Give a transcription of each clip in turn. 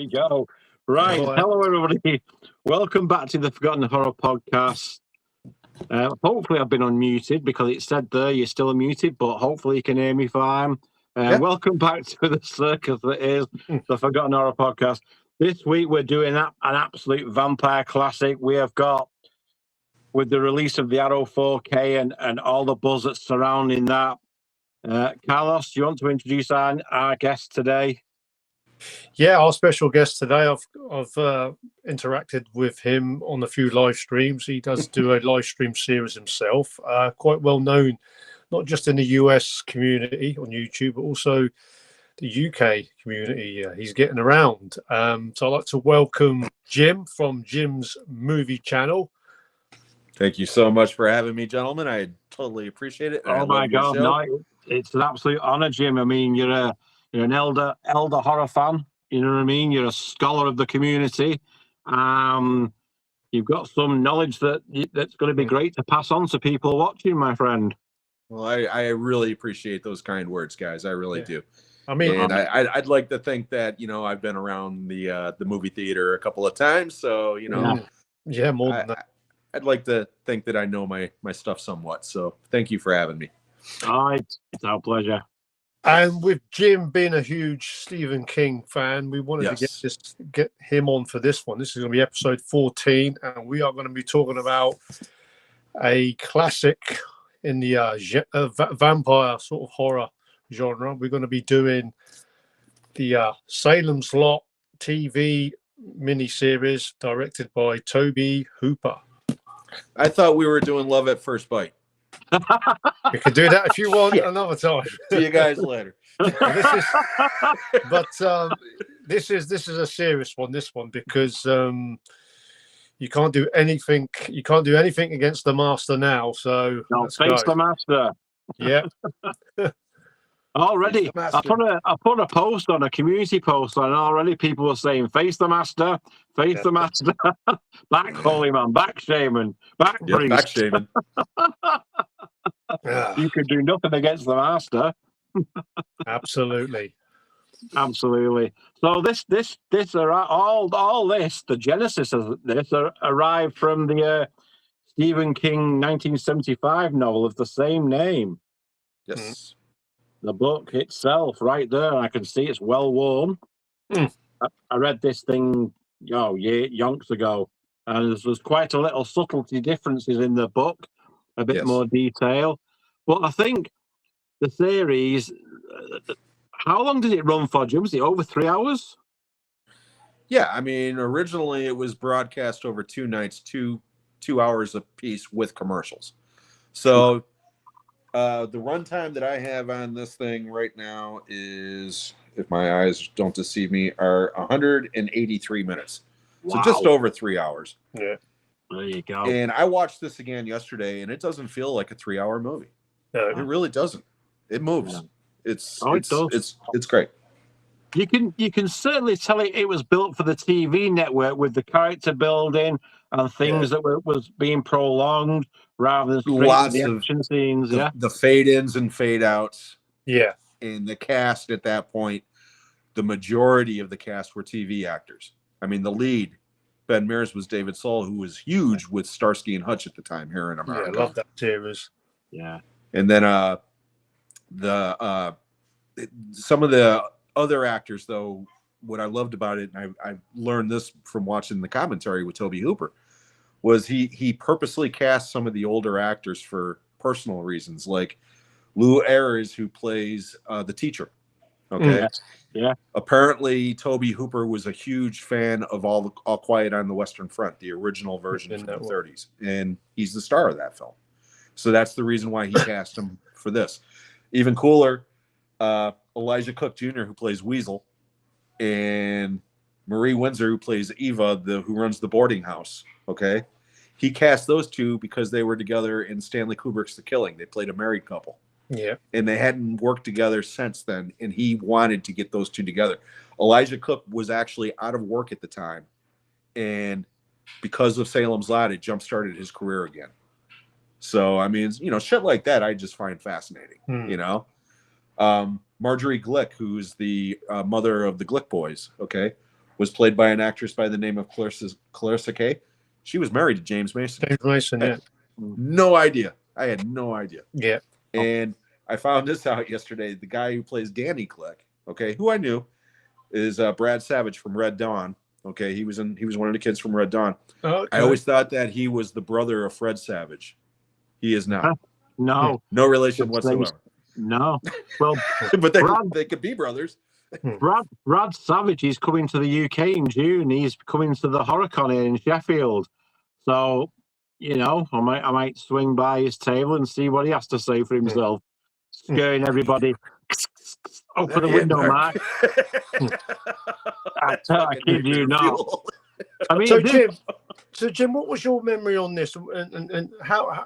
we go. Right. Hello, everybody. Welcome back to the Forgotten Horror Podcast. Hopefully I've been unmuted because it said there you're still unmuted, but hopefully you can hear me fine. Welcome back to the circus that is the Forgotten Horror Podcast. This week we're doing an absolute vampire classic. We have got, with the release of the Arrow 4K and all the buzz that's surrounding that, Carlos, do you want to introduce our guest today? Yeah, our special guest today. I've interacted with him on a few live streams. He does do a live stream series himself, quite well known, not just in the US community on YouTube, but also the UK community. He's getting around. So I'd like to welcome Jim from Jim's Movie Channel. Thank you so much for having me, gentlemen. I totally appreciate it. Oh my God, no, it's an absolute honor, Jim. I mean, you're an elder horror fan. You know what I mean? You're a scholar of the community. You've got some knowledge that's going to be great to pass on to people watching, my friend. Well, I really appreciate those kind words, guys. I really do. I mean, and I'd like to think that, you know, I've been around the movie theater a couple of times, so you know, yeah, more than that. I'd like to think that I know my stuff somewhat. So thank you for having me. All right, it's our pleasure. And with Jim being a huge Stephen King fan, we wanted to get him on for this one. This is going to be episode 14, and we are going to be talking about a classic in the vampire sort of horror genre. We're going to be doing the Salem's Lot TV miniseries directed by Tobe Hooper. I thought we were doing Love at First Bite. You can do that if you want another time. See you guys later. This is a serious one. This one, because you can't do anything. You can't do anything against the master now. So face the master. Yeah. Already, I put a post on a community post, and already people were saying, "Face the master, face the master, back holy man, back shaman, back priest, back shaman." You could do nothing against the master. Absolutely. So this all this, the genesis of this arrived from the Stephen King 1975 novel of the same name. Yes. The book itself, right there, I can see it's well worn. I read this thing, yonks ago, and there's quite a little subtlety differences in the book, a bit more detail. But I think the series, how long did it run for, Jim? Was it over 3 hours? Yeah, I mean, originally it was broadcast over 2 nights, 2 hours a piece with commercials. So the runtime that I have on this thing right now is, if my eyes don't deceive me, are 183 minutes. Wow. So just over 3 hours. Yeah. There you go. And I watched this again yesterday, and it doesn't feel like a 3-hour movie. No. It really doesn't. It moves. Yeah. It's great. You can certainly tell it was built for the TV network, with the character building and things that was being prolonged rather than lots the action scenes. The fade ins and fade outs. Yeah. And the cast at that point, the majority of the cast were TV actors. I mean, the lead, Ben Mears, was David Soul, who was huge with Starsky and Hutch at the time here in America. Yeah, I love that series. Yeah. And then some of the other actors, though, what I loved about it, and I learned this from watching the commentary with Tobe Hooper, was he purposely cast some of the older actors for personal reasons, like Lou Ayres, who plays the teacher. Okay. Yeah. Apparently, Tobe Hooper was a huge fan of All Quiet on the Western Front, the original version from the 30s, and he's the star of that film. So that's the reason why he cast him for this. Even cooler, Elijah Cook Jr., who plays Weasel, and Marie Windsor, who plays Eva, who runs the boarding house. Okay, he cast those two because they were together in Stanley Kubrick's The Killing. They played a married couple. Yeah, and they hadn't worked together since then, and he wanted to get those two together. Elijah Cook was actually out of work at the time, and because of Salem's Lot, it jump-started his career again. So, I mean, shit like that I just find fascinating, Marjorie Glick, who's the mother of the Glick boys, okay? was played by an actress by the name of Clarissa Kay. She was married to James Mason. James Mason, yeah. No idea. I had no idea. Yeah. And I found this out yesterday. The guy who plays Danny Click, okay, who I knew, is Brad Savage from Red Dawn. Okay, he was one of the kids from Red Dawn. Okay. I always thought that he was the brother of Fred Savage. He is not. No. No relation whatsoever. No. Well, but they could be brothers. Brad Savage is coming to the UK in June. He's coming to the HorrorCon here in Sheffield. So, I might swing by his table and see what he has to say for himself. Scaring everybody. Open the window, Mark. I kid you not. I mean, Jim, what was your memory on this, and how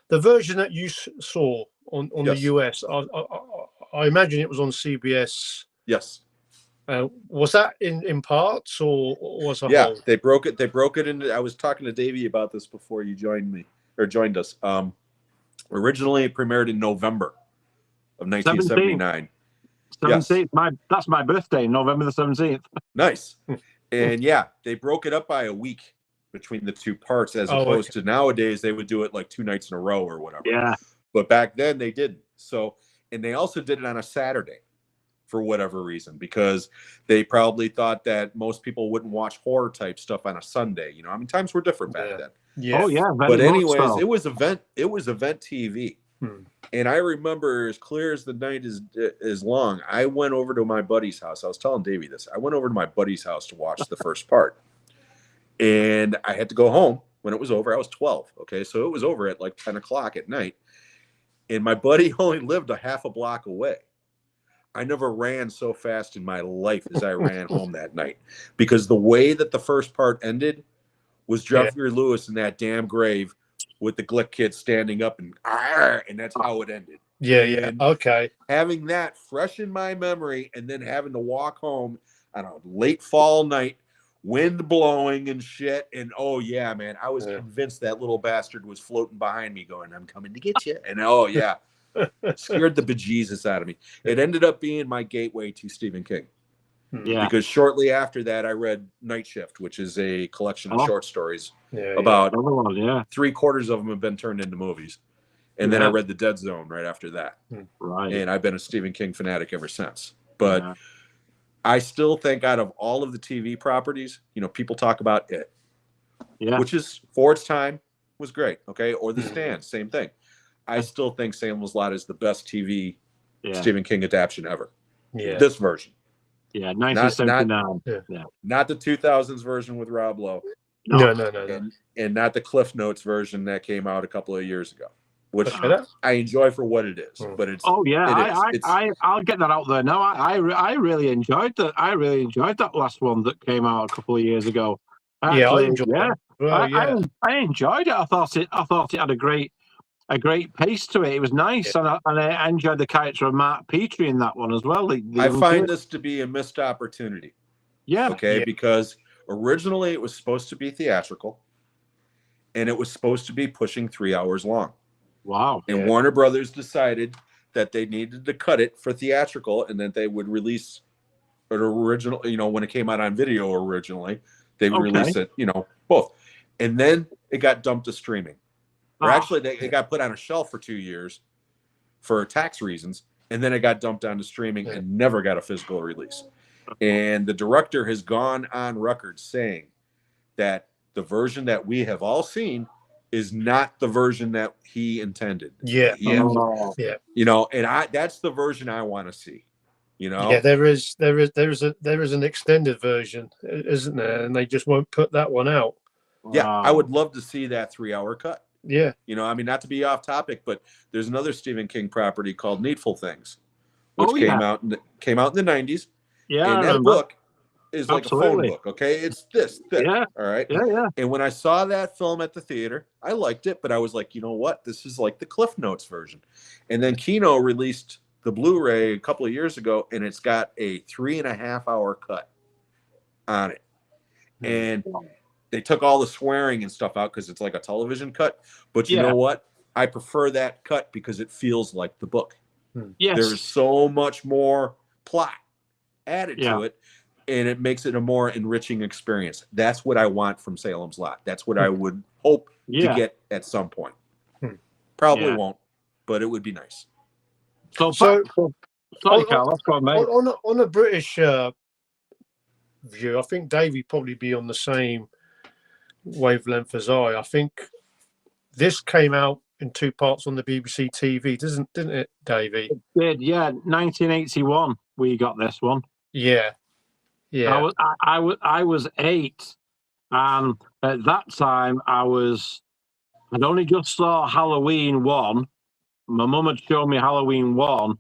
the version that you saw on the US? I imagine it was on CBS. Yes. Was that in parts or was it? Yeah, they broke it. They broke it into. I was talking to Davey about this before you joined us. Originally, it premiered in November of 1979. 17th. Yes. That's my birthday, November the 17th. Nice. And yeah, they broke it up by a week between the two parts, as opposed to nowadays they would do it like 2 nights in a row or whatever. Yeah. But back then they didn't. So, and they also did it on a Saturday for whatever reason, because they probably thought that most people wouldn't watch horror type stuff on a Sunday. Times were different back then. Yeah. Oh yeah. But anyways, it was event TV. And I remember, as clear as the night is long, I went over to my buddy's house. I was telling Davey this. I went over to my buddy's house to watch the first part. And I had to go home when it was over. I was 12. Okay. So it was over at like 10 o'clock at night. And my buddy only lived a half a block away. I never ran so fast in my life as I ran home that night, because the way that the first part ended was Jeffrey Lewis in that damn grave with the Glick kid standing up and that's how it ended. Yeah. And okay. Having that fresh in my memory, and then having to walk home on a late fall night, wind blowing and shit. And oh yeah, man, I was convinced that little bastard was floating behind me going, "I'm coming to get you." And oh yeah, scared the bejesus out of me. It ended up being my gateway to Stephen King. Yeah. Because shortly after that, I read Night Shift, which is a collection of short stories. About 3/4 of them have been turned into movies. And then I read The Dead Zone right after that. Right. And I've been a Stephen King fanatic ever since. But I still think out of all of the TV properties, people talk about It. Yeah. Which is, for its time, was great. Okay. Or The Stand, same thing. I still think Salem's Lot is the best TV Stephen King adaptation ever. Yeah. This version. Yeah, 1979. Not the 2000s version with Rob Lowe. No. And not the Cliff Notes version that came out a couple of years ago, which I enjoy for what it is. But it's I'll get that out there now. I really enjoyed that. I really enjoyed that last one that came out a couple of years ago. I enjoyed it. I enjoyed it. I thought it had a great pace to it. It was nice, and I enjoyed the character of Mark Petrie in that one as well. I find this to be a missed opportunity. Yeah. Okay, because originally it was supposed to be theatrical, and it was supposed to be pushing 3 hours long. Wow. And Warner Brothers decided that they needed to cut it for theatrical, and that they would release an original, when it came out on video originally, they would release it, both. And then it got dumped to streaming. Or actually, it got put on a shelf for 2 years for tax reasons, and then it got dumped onto streaming and never got a physical release. And the director has gone on record saying that the version that we have all seen is not the version that he intended. Yeah. And that's the version I want to see. Yeah, there is an extended version, isn't there? And they just won't put that one out. Yeah, I would love to see that 3-hour cut. Yeah. Not to be off topic, but there's another Stephen King property called Needful Things, which came out in the 90s. Yeah. And that book is like a phone book. Okay. It's this thick. Yeah. All right. Yeah. And when I saw that film at the theater, I liked it, but I was like, you know what? This is like the Cliff Notes version. And then Kino released the Blu-ray a couple of years ago, and it's got a 3.5-hour cut on it. And they took all the swearing and stuff out because it's like a television cut. But you know what? I prefer that cut because it feels like the book. Yes. There's so much more plot added to it. and it makes it a more enriching experience. That's what I want from Salem's Lot. That's what I would hope to get at some point. Probably won't, but it would be nice. So sorry, Carl, that's what, mate. On a British view, I think Davey probably be on the same wavelength as I. I think this came out in 2 parts on the BBC TV, didn't it, Davey? It did, yeah. 1981, we got this one. Yeah. I was 8, and at that time I'd only just saw Halloween 1. My mum had shown me Halloween 1.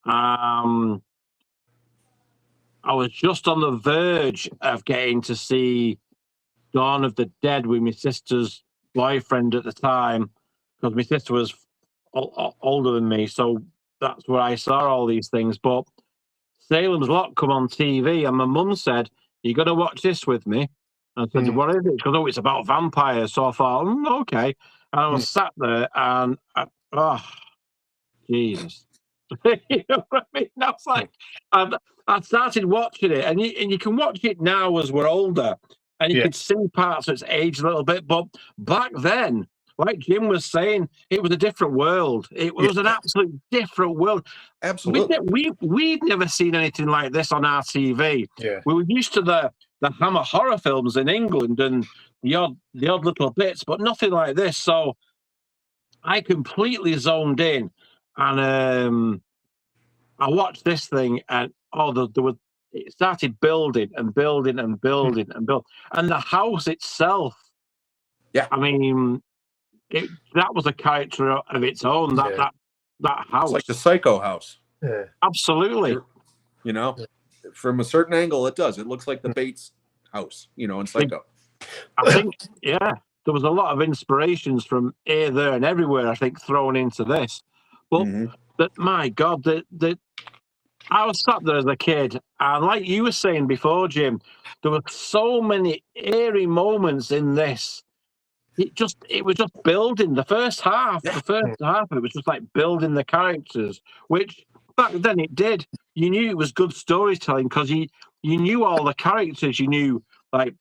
I was just on the verge of getting to see Dawn of the Dead with my sister's boyfriend at the time, because my sister was older than me, so that's where I saw all these things. But Salem's Lot come on TV, and my mum said, "You got to watch this with me." And I said, "What is it?" She goes, "Oh, it's about vampires." So I thought, okay. And I was sat there, and Jesus. You know what I mean? That's like, I started watching it, and you can watch it now as we're older, and you can see parts of its age a little bit. But back then, like Jim was saying, it was a different world. It was an absolute different world. Absolutely. We'd never seen anything like this on our TV. Yeah. We were used to the Hammer horror films in England and the odd little bits, but nothing like this. So I completely zoned in, and I watched this thing, and it started building and building and building and building, and the house itself. Yeah, I mean, that was a character of its own. That house, it's like the Psycho house. Yeah, absolutely. You know, from a certain angle, it does. It looks like the Bates house. You know, in Psycho. I think, there was a lot of inspirations from here, there, and everywhere, I think, thrown into this. But my God, I was sat there as a kid, and like you were saying before, Jim, there were so many eerie moments in this. It was just building the first half. The first half of it was just like building the characters, which back then it did. You knew it was good storytelling because you knew all the characters. You knew, like,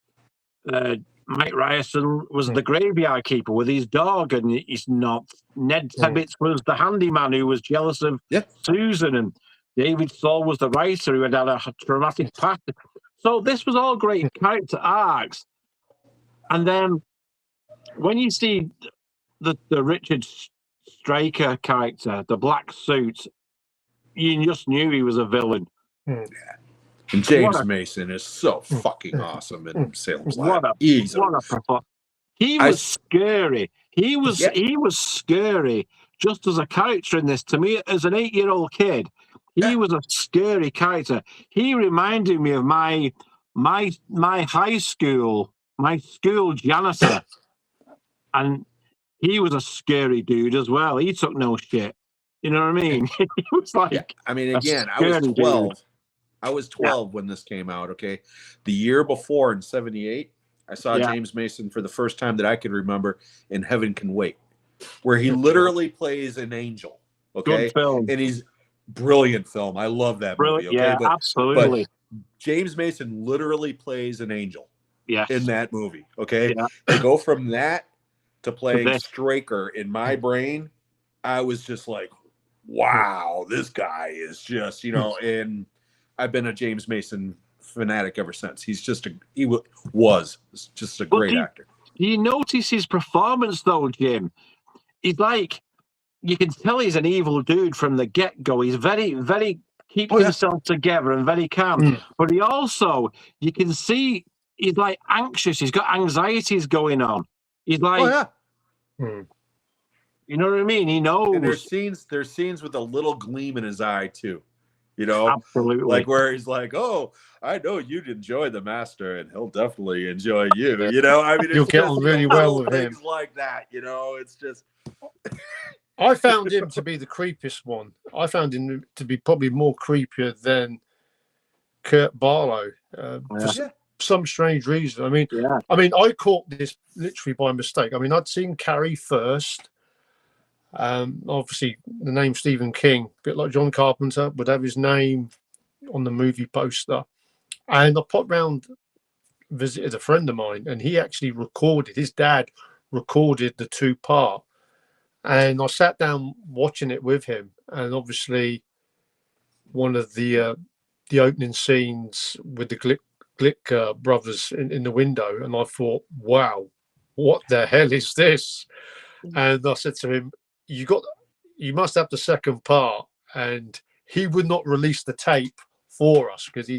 Mike Ryerson was the graveyard keeper with his dog, and he's not. Ned Tebbets was the handyman who was jealous of Susan, and David Saul was the writer who had a traumatic past. So this was all great character arcs. And then when you see the Richard Straker character, the black suit, you just knew he was a villain. And James Mason is so fucking awesome in Salem's Lot. He was scary. He was scary just as a character in this. To me, as an 8-year-old kid, he was a scary character. He reminded me of my high school, my school janitor. And he was a scary dude as well. He took no shit. You know what I mean? He was like, I mean, again, I was 12. Dude. I was 12 when this came out, okay? The year before, in 78, I saw James Mason for the first time that I could remember in Heaven Can Wait, where he literally plays an angel, okay? Good film. And he's brilliant film. I love that movie, okay? Yeah, absolutely. But James Mason literally plays an angel in that movie, okay? Yeah. To go from that to playing Straker in my brain, I was just like, wow, this guy is just, and I've been a James Mason fanatic ever since. He was just a great actor. Do you notice his performance though, Jim? He's like, you can tell he's an evil dude from the get-go. He's very, very keeps himself together and very calm. But he also, you can see he's like anxious. He's got anxieties going on. He's like, you know what I mean? He knows. And there's scenes with a little gleam in his eye too. Absolutely. Like where he's like, "Oh, I know you'd enjoy the master, and he'll definitely enjoy you." I mean, you'll get on really well with him. Things like that, it's just. I found him to be the creepiest one. I found him to be probably more creepier than Kurt Barlow for some strange reason. I mean, I caught this literally by mistake. I mean, I'd seen Carrie first. Obviously, the name Stephen King, a bit like John Carpenter, would have his name on the movie poster. And I popped round, visited a friend of mine, and he actually recorded. His dad recorded the 2-part, and I sat down watching it with him. And obviously, one of the opening scenes with the Glick brothers in the window, and I thought, wow, what the hell is this? And I said to him, you must have the second part. And he would not release the tape for us because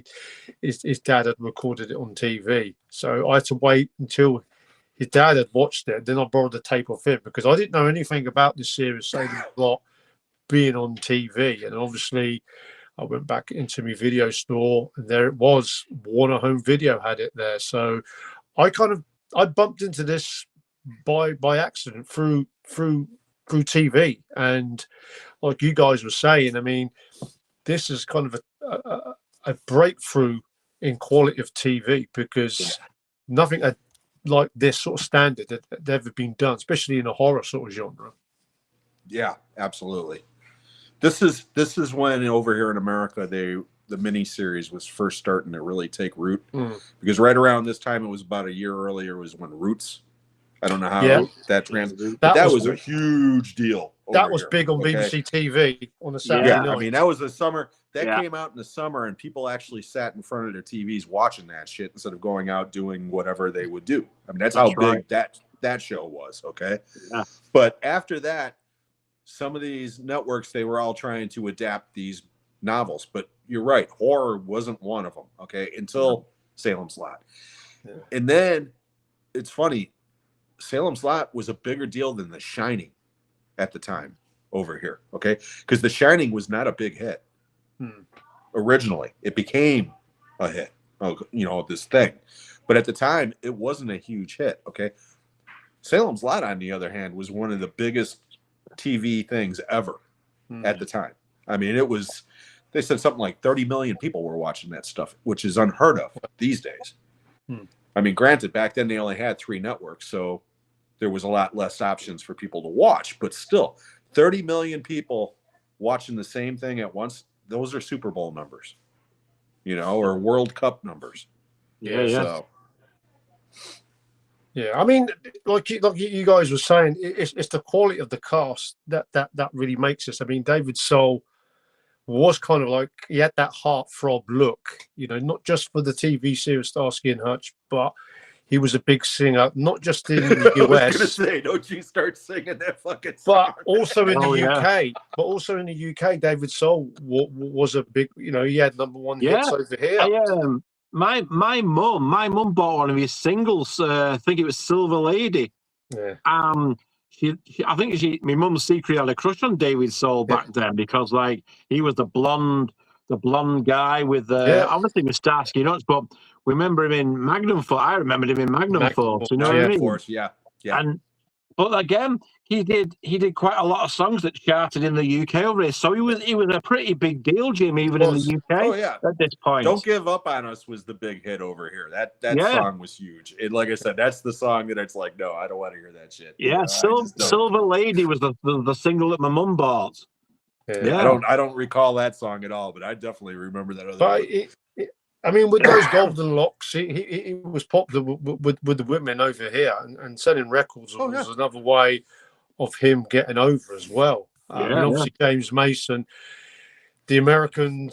his dad had recorded it on TV. So I had to wait until his dad had watched it. Then I borrowed the tape off him because I didn't know anything about this series, Salem Plot being on TV. And obviously, I went back into my video store, and there it was. Warner Home Video had it there. So I bumped into this by accident through TV. And like you guys were saying, I mean, this is kind of a breakthrough in quality of TV because nothing like this sort of standard had ever been done, especially in a horror sort of genre. Yeah, absolutely. This is when over here in America the miniseries was first starting to really take root, because right around this time, it was about a year earlier, was when Roots. I don't know how that was a huge deal. That was big on BBC TV on the Saturday night. I mean, that was the summer. That came out in the summer, and people actually sat in front of their TVs watching that shit instead of going out doing whatever they would do. I mean, that's how big that show was. Okay, but after that, some of these networks, they were all trying to adapt these novels. But you're right, horror wasn't one of them. Okay, until Salem's Lot, and then it's funny. Salem's Lot was a bigger deal than The Shining at the time over here, okay? Because The Shining was not a big hit originally. It became a hit, this thing. But at the time, it wasn't a huge hit, okay? Salem's Lot, on the other hand, was one of the biggest TV things ever at the time. I mean, they said something like 30 million people were watching that stuff, which is unheard of these days. I mean, granted, back then they only had 3 networks, so there was a lot less options for people to watch. But still, 30 million people watching the same thing at once, those are Super Bowl numbers, or World Cup numbers. So. Yeah, I mean, like you guys were saying, it's the quality of the cast that really makes this. I mean, David Soul was kind of like, he had that heartthrob look, not just for the TV series Starsky and Hutch, but he was a big singer, not just in the US. I was going to say, don't you start singing that fucking song. But also in the UK. But also in the UK, David Soul was a big, he had #1 hits over here. My mum bought one of his singles. I think it was Silver Lady. Yeah. I think my mum secretly had a crush on David Soul back then because, like, he was the blonde guy with obviously with Starsky Nuts, but we remember him in Magnum Force. I remembered him in Magnum Force. You know what I mean? Force, yeah. But again, he did quite a lot of songs that charted in the UK over here. So he was a pretty big deal, Jim, even in the UK. Oh yeah. At this point, Don't Give Up on Us was the big hit over here. That song was huge. And like I said, that's the song that it's like, no, I don't want to hear that shit. Yeah, Silver Lady was the single that my mum bought. Yeah. I don't recall that song at all, but I definitely remember that other one. I mean, with those golden locks, he was popular with the women over here, and selling records was another way of him getting over as well. And obviously James Mason, the American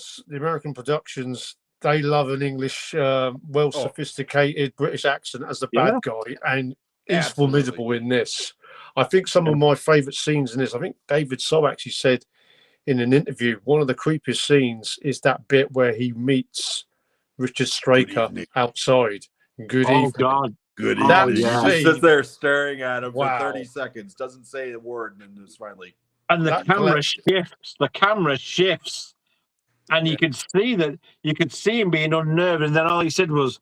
productions, they love an English, sophisticated British accent as the bad guy, and he's formidable in this. I think some of my favourite scenes in this, I think David Soul actually said in an interview, one of the creepiest scenes is that bit where he meets Richard Straker outside. Good evening. God. Good evening. He just sits there staring at him for 30 seconds, doesn't say a word, and then it's finally. And the camera shifts. The camera shifts, and you could see him being unnerved, and then all he said was,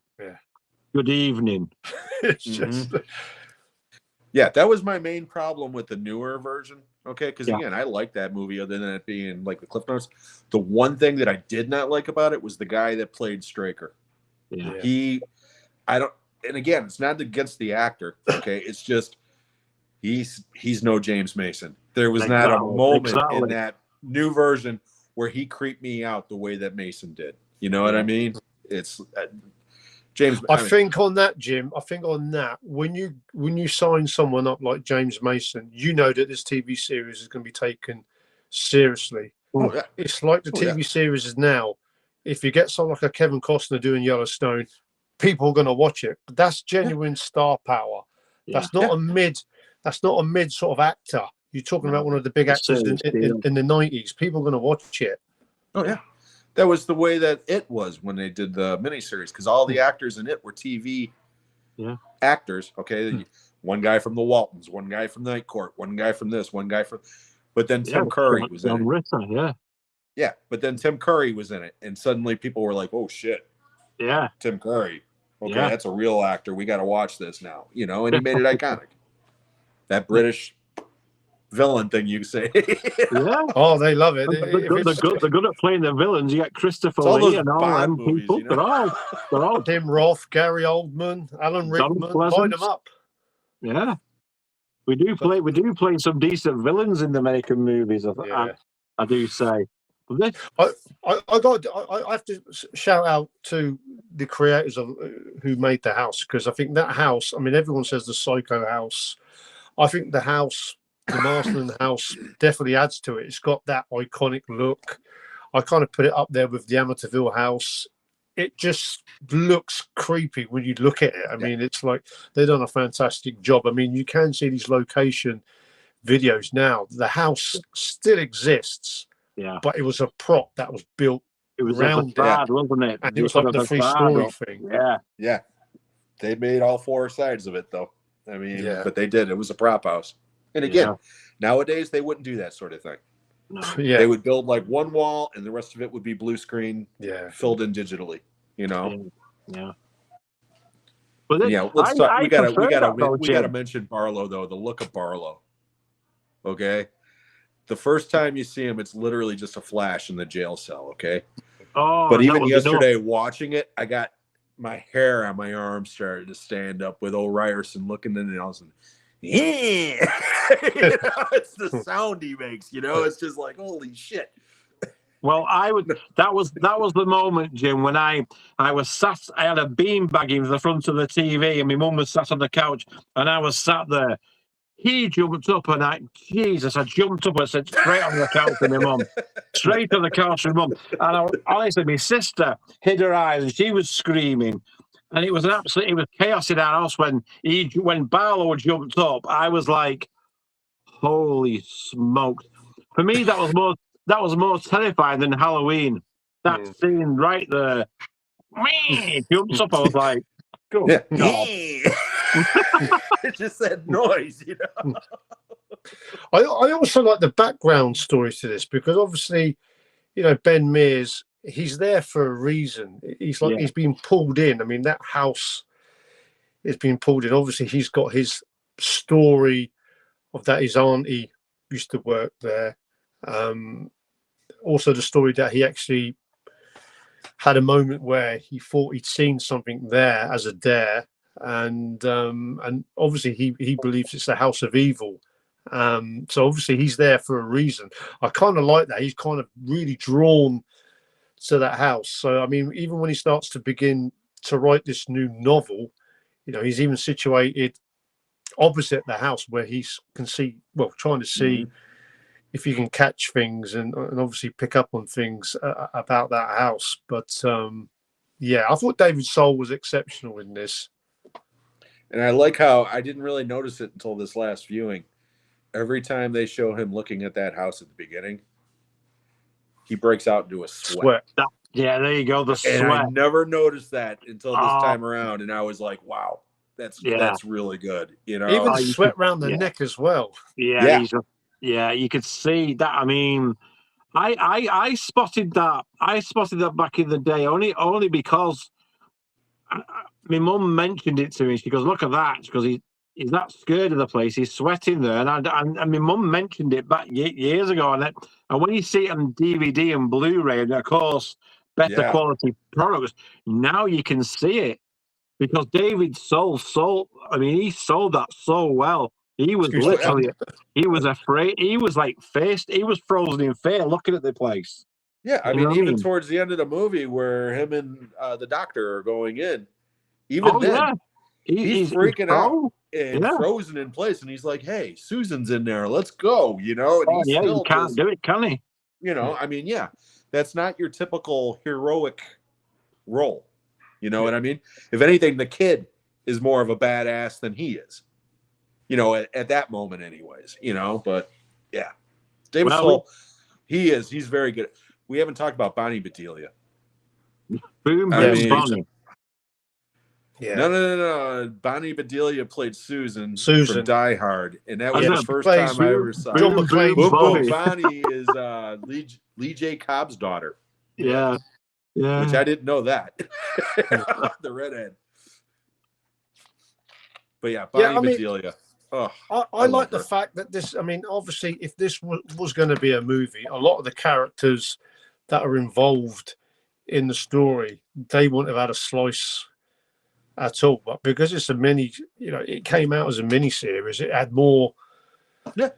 "Good evening." It's just. Yeah, that was my main problem with the newer version. Okay, because again, I like that movie other than it being like the Cliff Notes. The one thing that I did not like about it was the guy that played Straker. Yeah. And again, it's not against the actor. Okay, it's just he's no James Mason. There was not a moment in that new version where he creeped me out the way that Mason did. You know what I mean? It's James. I think on that, Jim. I think on that, when you sign someone up like James Mason, you know that this TV series is going to be taken seriously. Oh, yeah. It's like the TV series is now. If you get someone like a Kevin Costner doing Yellowstone, people are going to watch it. But that's genuine star power. Yeah. That's not a mid. That's not a mid sort of actor. You're talking about one of the big actors in the 90s. People are going to watch it. Oh yeah, that was the way that it was when they did the miniseries, because all the actors in it were TV actors. Okay, one guy from the Waltons, one guy from Night Court, one guy from this, one guy from. But then Tim Curry was in it. Yeah, but then Tim Curry was in it, and suddenly people were like, "Oh shit, yeah, Tim Curry. Okay, that's a real actor. We got to watch this now." You know, and he made it iconic. That British villain thing you say. Oh, they love it. They're good at playing the villains. You got Christopher Lee and all them people. You know? They're all Tim Roth, Gary Oldman, Alan Rickman. Line them up. Yeah, we do play some decent villains in the American movies. I do say. I have to shout out to the creators of who made the house, because I think that house. I mean, everyone says the Psycho house. I think the house, the Marston house, definitely adds to it. It's got that iconic look. I kind of put it up there with the Amityville house. It just looks creepy when you look at it. I mean, it's like they've done a fantastic job. I mean, you can see these location videos now. The house still exists. Yeah, but it was a prop that was built. It was around facade, wasn't it? And it was like the free story thing. Yeah. They made all four sides of it, though. I mean, but they did. It was a prop house. And again, nowadays they wouldn't do that sort of thing. No. Yeah. They would build like one wall, and the rest of it would be blue screen, filled in digitally. You know. Yeah. But then, let's talk. We gotta mention Barlow, though. The look of Barlow. Okay. The first time you see him, it's literally just a flash in the jail cell, okay? Oh, but even yesterday watching it, I got my hair on my arm started to stand up with Ryerson looking in, and I was like, it's the sound he makes, it's just like, holy shit. Well, that was the moment, Jim, when I was sat, I had a beanbag in the front of the TV, and my mum was sat on the couch, and I was sat there. He jumped up, and I jumped up and said, straight on the couch with my mum. Straight on the couch with mum. And honestly, my sister hid her eyes, and she was screaming. And it was chaos in our house when Barlow jumped up. I was like, holy smokes. For me, that was more terrifying than Halloween. That scene right there. He jumps up, I was like, good God. It just said noise, I also like the background stories to this, because obviously, Ben Mears, he's there for a reason. He's been pulled in. I mean, that house is being pulled in. Obviously, he's got his story of that his auntie used to work there. Also, the story that he actually had a moment where he thought he'd seen something there as a dare. And obviously he believes it's the house of evil. So obviously he's there for a reason. I kind of like that. He's kind of really drawn to that house. So, I mean, even when he starts to begin to write this new novel, he's even situated opposite the house where he can see, trying to see if he can catch things and obviously pick up on things about that house. But I thought David Soul was exceptional in this. And I like how I didn't really notice it until this last viewing. Every time they show him looking at that house at the beginning, he breaks out into a sweat. Yeah, there you go. The sweat. And I never noticed that until this time around, and I was like, "Wow, that's really good." Even the sweat around the neck as well. Yeah, you could see that. I mean, I spotted that. I spotted that back in the day only because. My mum mentioned it to me. She goes, "Look at that," because he's not scared of the place. He's sweating there, and my mum mentioned it back years ago. And when you see it on DVD and Blu-ray, and of course better quality products, now you can see it because David sold. I mean, he sold that so well. He was literally, he was afraid. He was like he was frozen in fear looking at the place. Yeah, I mean, even towards the end of the movie where him and the doctor are going in, even then, he's freaking out and frozen in place, and he's like, "Hey, Susan's in there. Let's go," And he's still he can't do it, can he? I mean, that's not your typical heroic role. You know what I mean? If anything, the kid is more of a badass than he is. At that moment, anyways. But yeah, David Soul, he's very good. We haven't talked about Bonnie Bedelia. Bonnie. Yeah. No. Bonnie Bedelia played Susan from Die Hard, and that was the first time I ever saw John McClane's Bonnie is Lee J. Cobb's daughter. Yeah. Which I didn't know that. The redhead. But yeah, Bonnie Bedelia. Oh, I like the fact that this, I mean, obviously, if this was going to be a movie, a lot of the characters that are involved in the story, they wouldn't have had a slice at all. But because it's a it came out as a mini series, it had more. Yeah.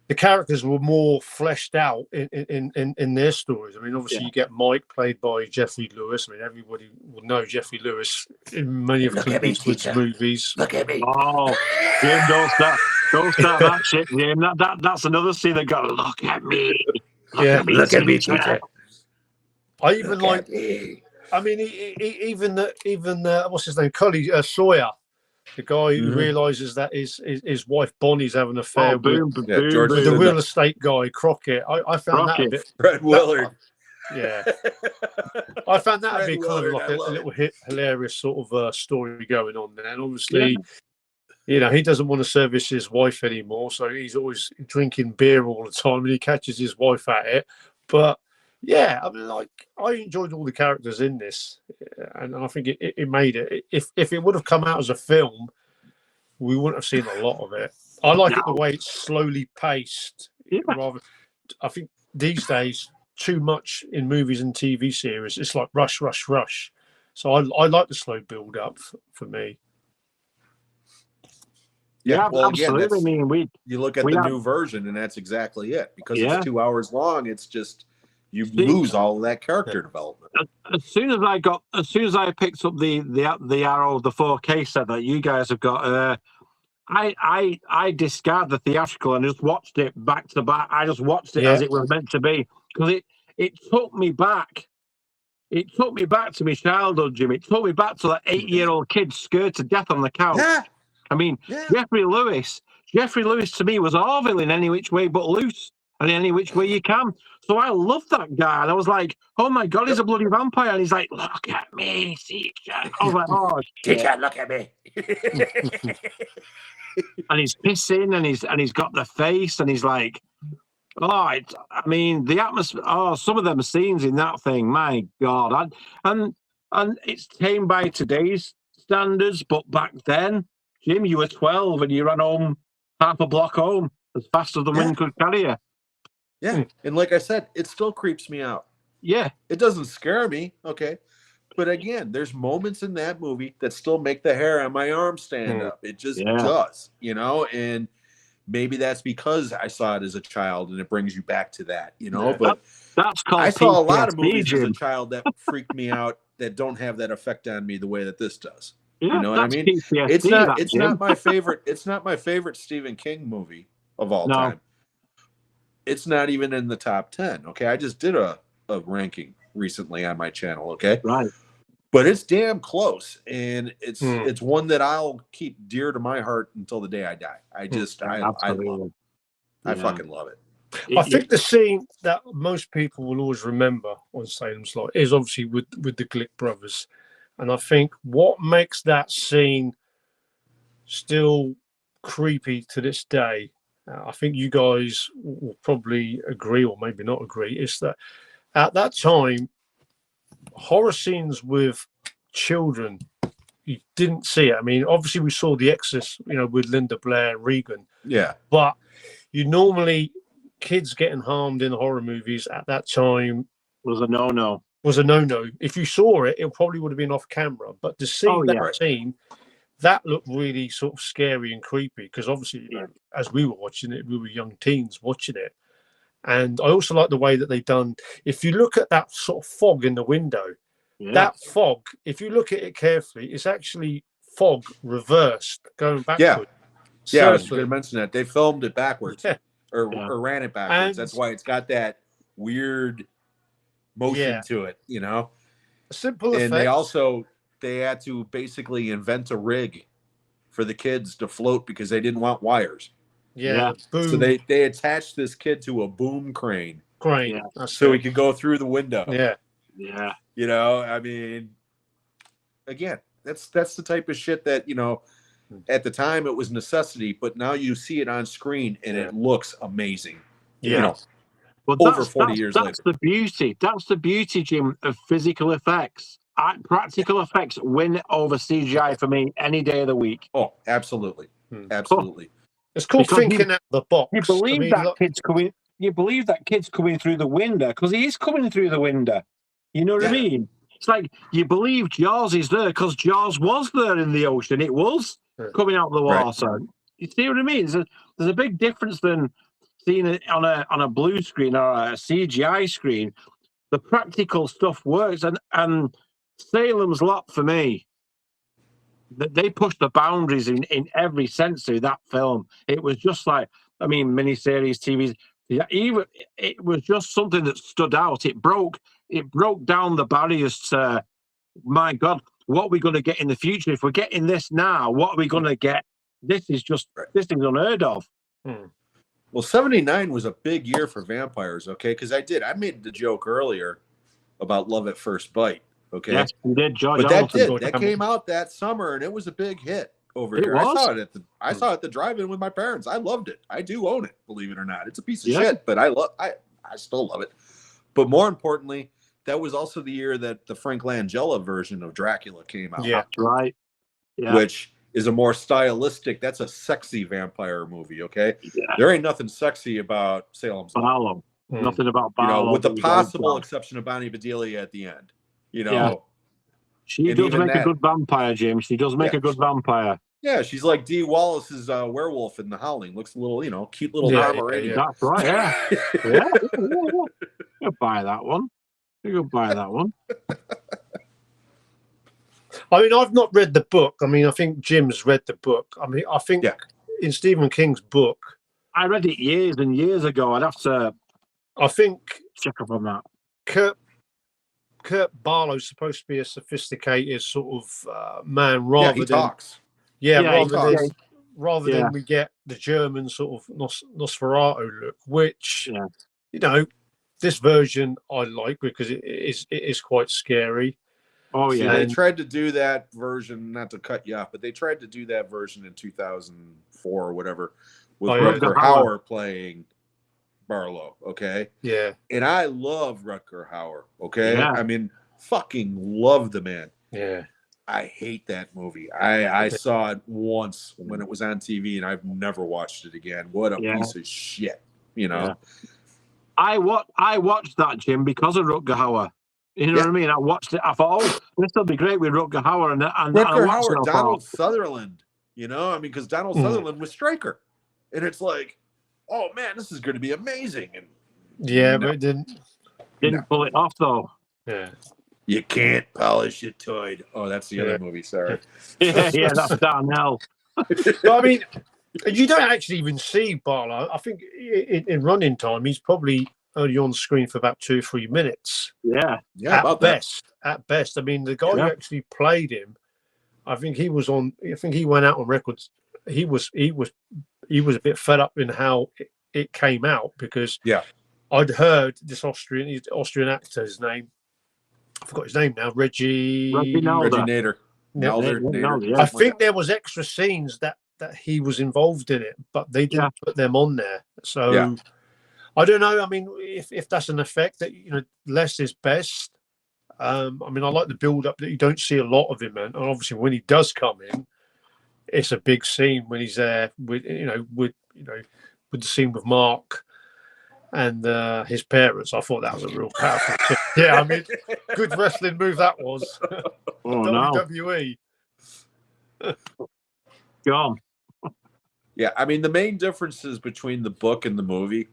The characters were more fleshed out in their stories. I mean, obviously, you get Mike, played by Jeffrey Lewis. I mean, everybody will know Jeffrey Lewis in many of Clint Eastwood's movies. Look at me. Oh, Jim, don't start that shit, Jim. That's another scene that got, look at me. Look at me, teacher. I even like. I mean, even what's his name, Cully Sawyer, the guy who realizes that his wife Bonnie's having an affair with the real estate guy Crockett. I found that a bit. Fred Willard. I found that a bit kind of like a little hilarious sort of story going on there. And obviously, he doesn't want to service his wife anymore, so he's always drinking beer all the time, and he catches his wife at it. But yeah, I mean, like, I enjoyed all the characters in this, and I think it made it. If it would have come out as a film, we wouldn't have seen a lot of it. I like it the way it's slowly paced. Rather, I think these days, too much in movies and TV series, it's like rush. So I like the slow build up for me. Yeah, well, absolutely. Again, you look at the new version, and that's exactly it. Because it's 2 hours long, it's just you lose all of that character development. As soon as I picked up the Arrow, the 4K set that you guys have got, I discarded the theatrical and just watched it back to back. I just watched it as it was meant to be, because it took me back. It took me back to my childhood, Jim. It took me back to that 8-year-old kid scared to death on the couch. Yeah. I mean, Jeffrey Lewis to me was Orville in Any Which Way But Loose and Any Which Way You Can. So I loved that guy. And I was like, oh my God, he's a bloody vampire. And he's like, look at me, teacher. I was like, oh, teacher, look at me. And he's pissing and he's got the face and he's like, the atmosphere. Oh, some of them scenes in that thing, my God. And it's tame by today's standards, but back then, Jim, you were 12 and you ran home half a block home as fast as the wind could carry you. Yeah, and like I said, it still creeps me out. Yeah. It doesn't scare me, okay? But again, there's moments in that movie that still make the hair on my arm stand up. It just does, and maybe that's because I saw it as a child and it brings you back to that, but that's called I saw a lot of movies as a child that freaked me out that don't have that effect on me the way that this does. Yeah, you know what I mean? PTSD, it's not my favorite. It's not my favorite Stephen King movie of all time. It's not even in the top 10. Okay, I just did a ranking recently on my channel. Okay, right. But it's damn close, and it's one that I'll keep dear to my heart until the day I die. I love it. I fucking love it. I think the scene that most people will always remember on Salem's Lot is obviously with the Glick brothers. And I think what makes that scene still creepy to this day, I think you guys will probably agree or maybe not agree, is that at that time, horror scenes with children, you didn't see it. I mean, obviously we saw The Exorcist, with Linda Blair and Regan. Yeah. But kids getting harmed in horror movies at that time was a no-no. If you saw it, it probably would have been off camera. But to see that scene, that looked really sort of scary and creepy, because obviously, as we were watching it, we were young teens watching it. And I also like the way that they've done. If you look at that sort of fog in the window, that fog, if you look at it carefully, it's actually fog reversed, going backwards. Yeah, I was going to mention that. They filmed it backwards or ran it backwards. And that's why it's got that weird motion to it, you know? Simple and effects. They had to basically invent a rig for the kids to float because they didn't want wires. Yeah. Boom. So they attached this kid to a boom crane. So he could go through the window. Yeah. You know, I mean, again, that's the type of shit that, you know, at the time it was necessity, but now you see it on screen and it looks amazing. You know, but over 40 years later. That's the beauty. That's the beauty, Jim, of physical effects. Practical effects win over CGI for me any day of the week. Oh, absolutely. Absolutely. It's called thinking out the box. You believe kid's coming. You believe that kid's coming through the window because he is coming through the window. You know what I mean? It's like you believe Jaws is there because Jaws was there in the ocean. It was coming out of the water. You see what I mean? There's a big difference than seeing it on a blue screen or a CGI screen. The practical stuff works, and Salem's Lot for me. They pushed the boundaries in every sense through that film. It was just like, I mean, miniseries, TVs. Even it was just something that stood out. It broke down the barriers to, my God, what are we going to get in the future? If we're getting this now, what are we going to get? This is unheard of. Well, 79 was a big year for vampires, okay? Because I made the joke earlier about Love at First Bite. Okay. Yes, you did, George. But that came out that summer, and it was a big hit over here. I saw it at the drive-in with my parents. I loved it. I do own it, believe it or not. It's a piece of shit, but I still love it. But more importantly, that was also the year that the Frank Langella version of Dracula came out. Yeah, right. Yeah. Which is a more stylistic. That's a sexy vampire movie. Okay. Yeah. There ain't nothing sexy about Salem's Lot. Nothing about Barlow. You know, with the possible exception of Bonnie Bedelia at the end. You know, she does make a good vampire, Jim. She does make a good vampire. Yeah, she's like Dee Wallace's werewolf in The Howling. Looks a little, cute little Pomeranian. That's right. Yeah. You'll buy that one. You'll buy that one. I mean, I've not read the book. I mean, I think Jim's read the book. I mean, I think in Stephen King's book, I read it years and years ago. I'd have to. I think check up on that. Kurt Barlow's supposed to be a sophisticated sort of man, rather than talks. Rather than we get the German sort of Nosferatu look, which this version I like because it is quite scary. Oh yeah, they tried to do that version, not to cut you off, but they tried to do that version in 2004 or whatever with Rutger Hauer playing Barlow, okay? Yeah. And I love Rutger Hauer, okay? Yeah. I mean, fucking love the man. Yeah. I hate that movie. I saw it once when it was on TV, and I've never watched it again. What a piece of shit, you know? Yeah. I watched that, Jim, because of Rutger Hauer. You know what I mean? I watched it. I thought, this will be great with Rutger Hauer. And Rutger Hauer, Donald Sutherland, you know? I mean, because Donald Sutherland was Stryker. And it's like, oh man, this is going to be amazing. And but it didn't pull it off though. Yeah, you can't polish a toy. Oh, that's the other movie. Sorry. yeah, that's Darnell. But I mean, you don't actually even see Barlow. I think in running time, he's probably only on screen for about 2 or 3 minutes. Yeah. At best. I mean, the guy who actually played him, I think he went out on records. He was a bit fed up in how it came out because I'd heard this Austrian actor, his name, I forgot his name now, Reggie Nader. I think there was extra scenes that he was involved in it, but they didn't put them on there. So I don't know. I mean, if that's an effect that less is best. I mean, I like the build up that you don't see a lot of him, and obviously when he does come in, it's a big scene when he's there with the scene with Mark and his parents. I thought that was a real powerful thing. Yeah, I mean, good wrestling move that was. WWE. Go on. Yeah, I mean, the main differences between the book and the movie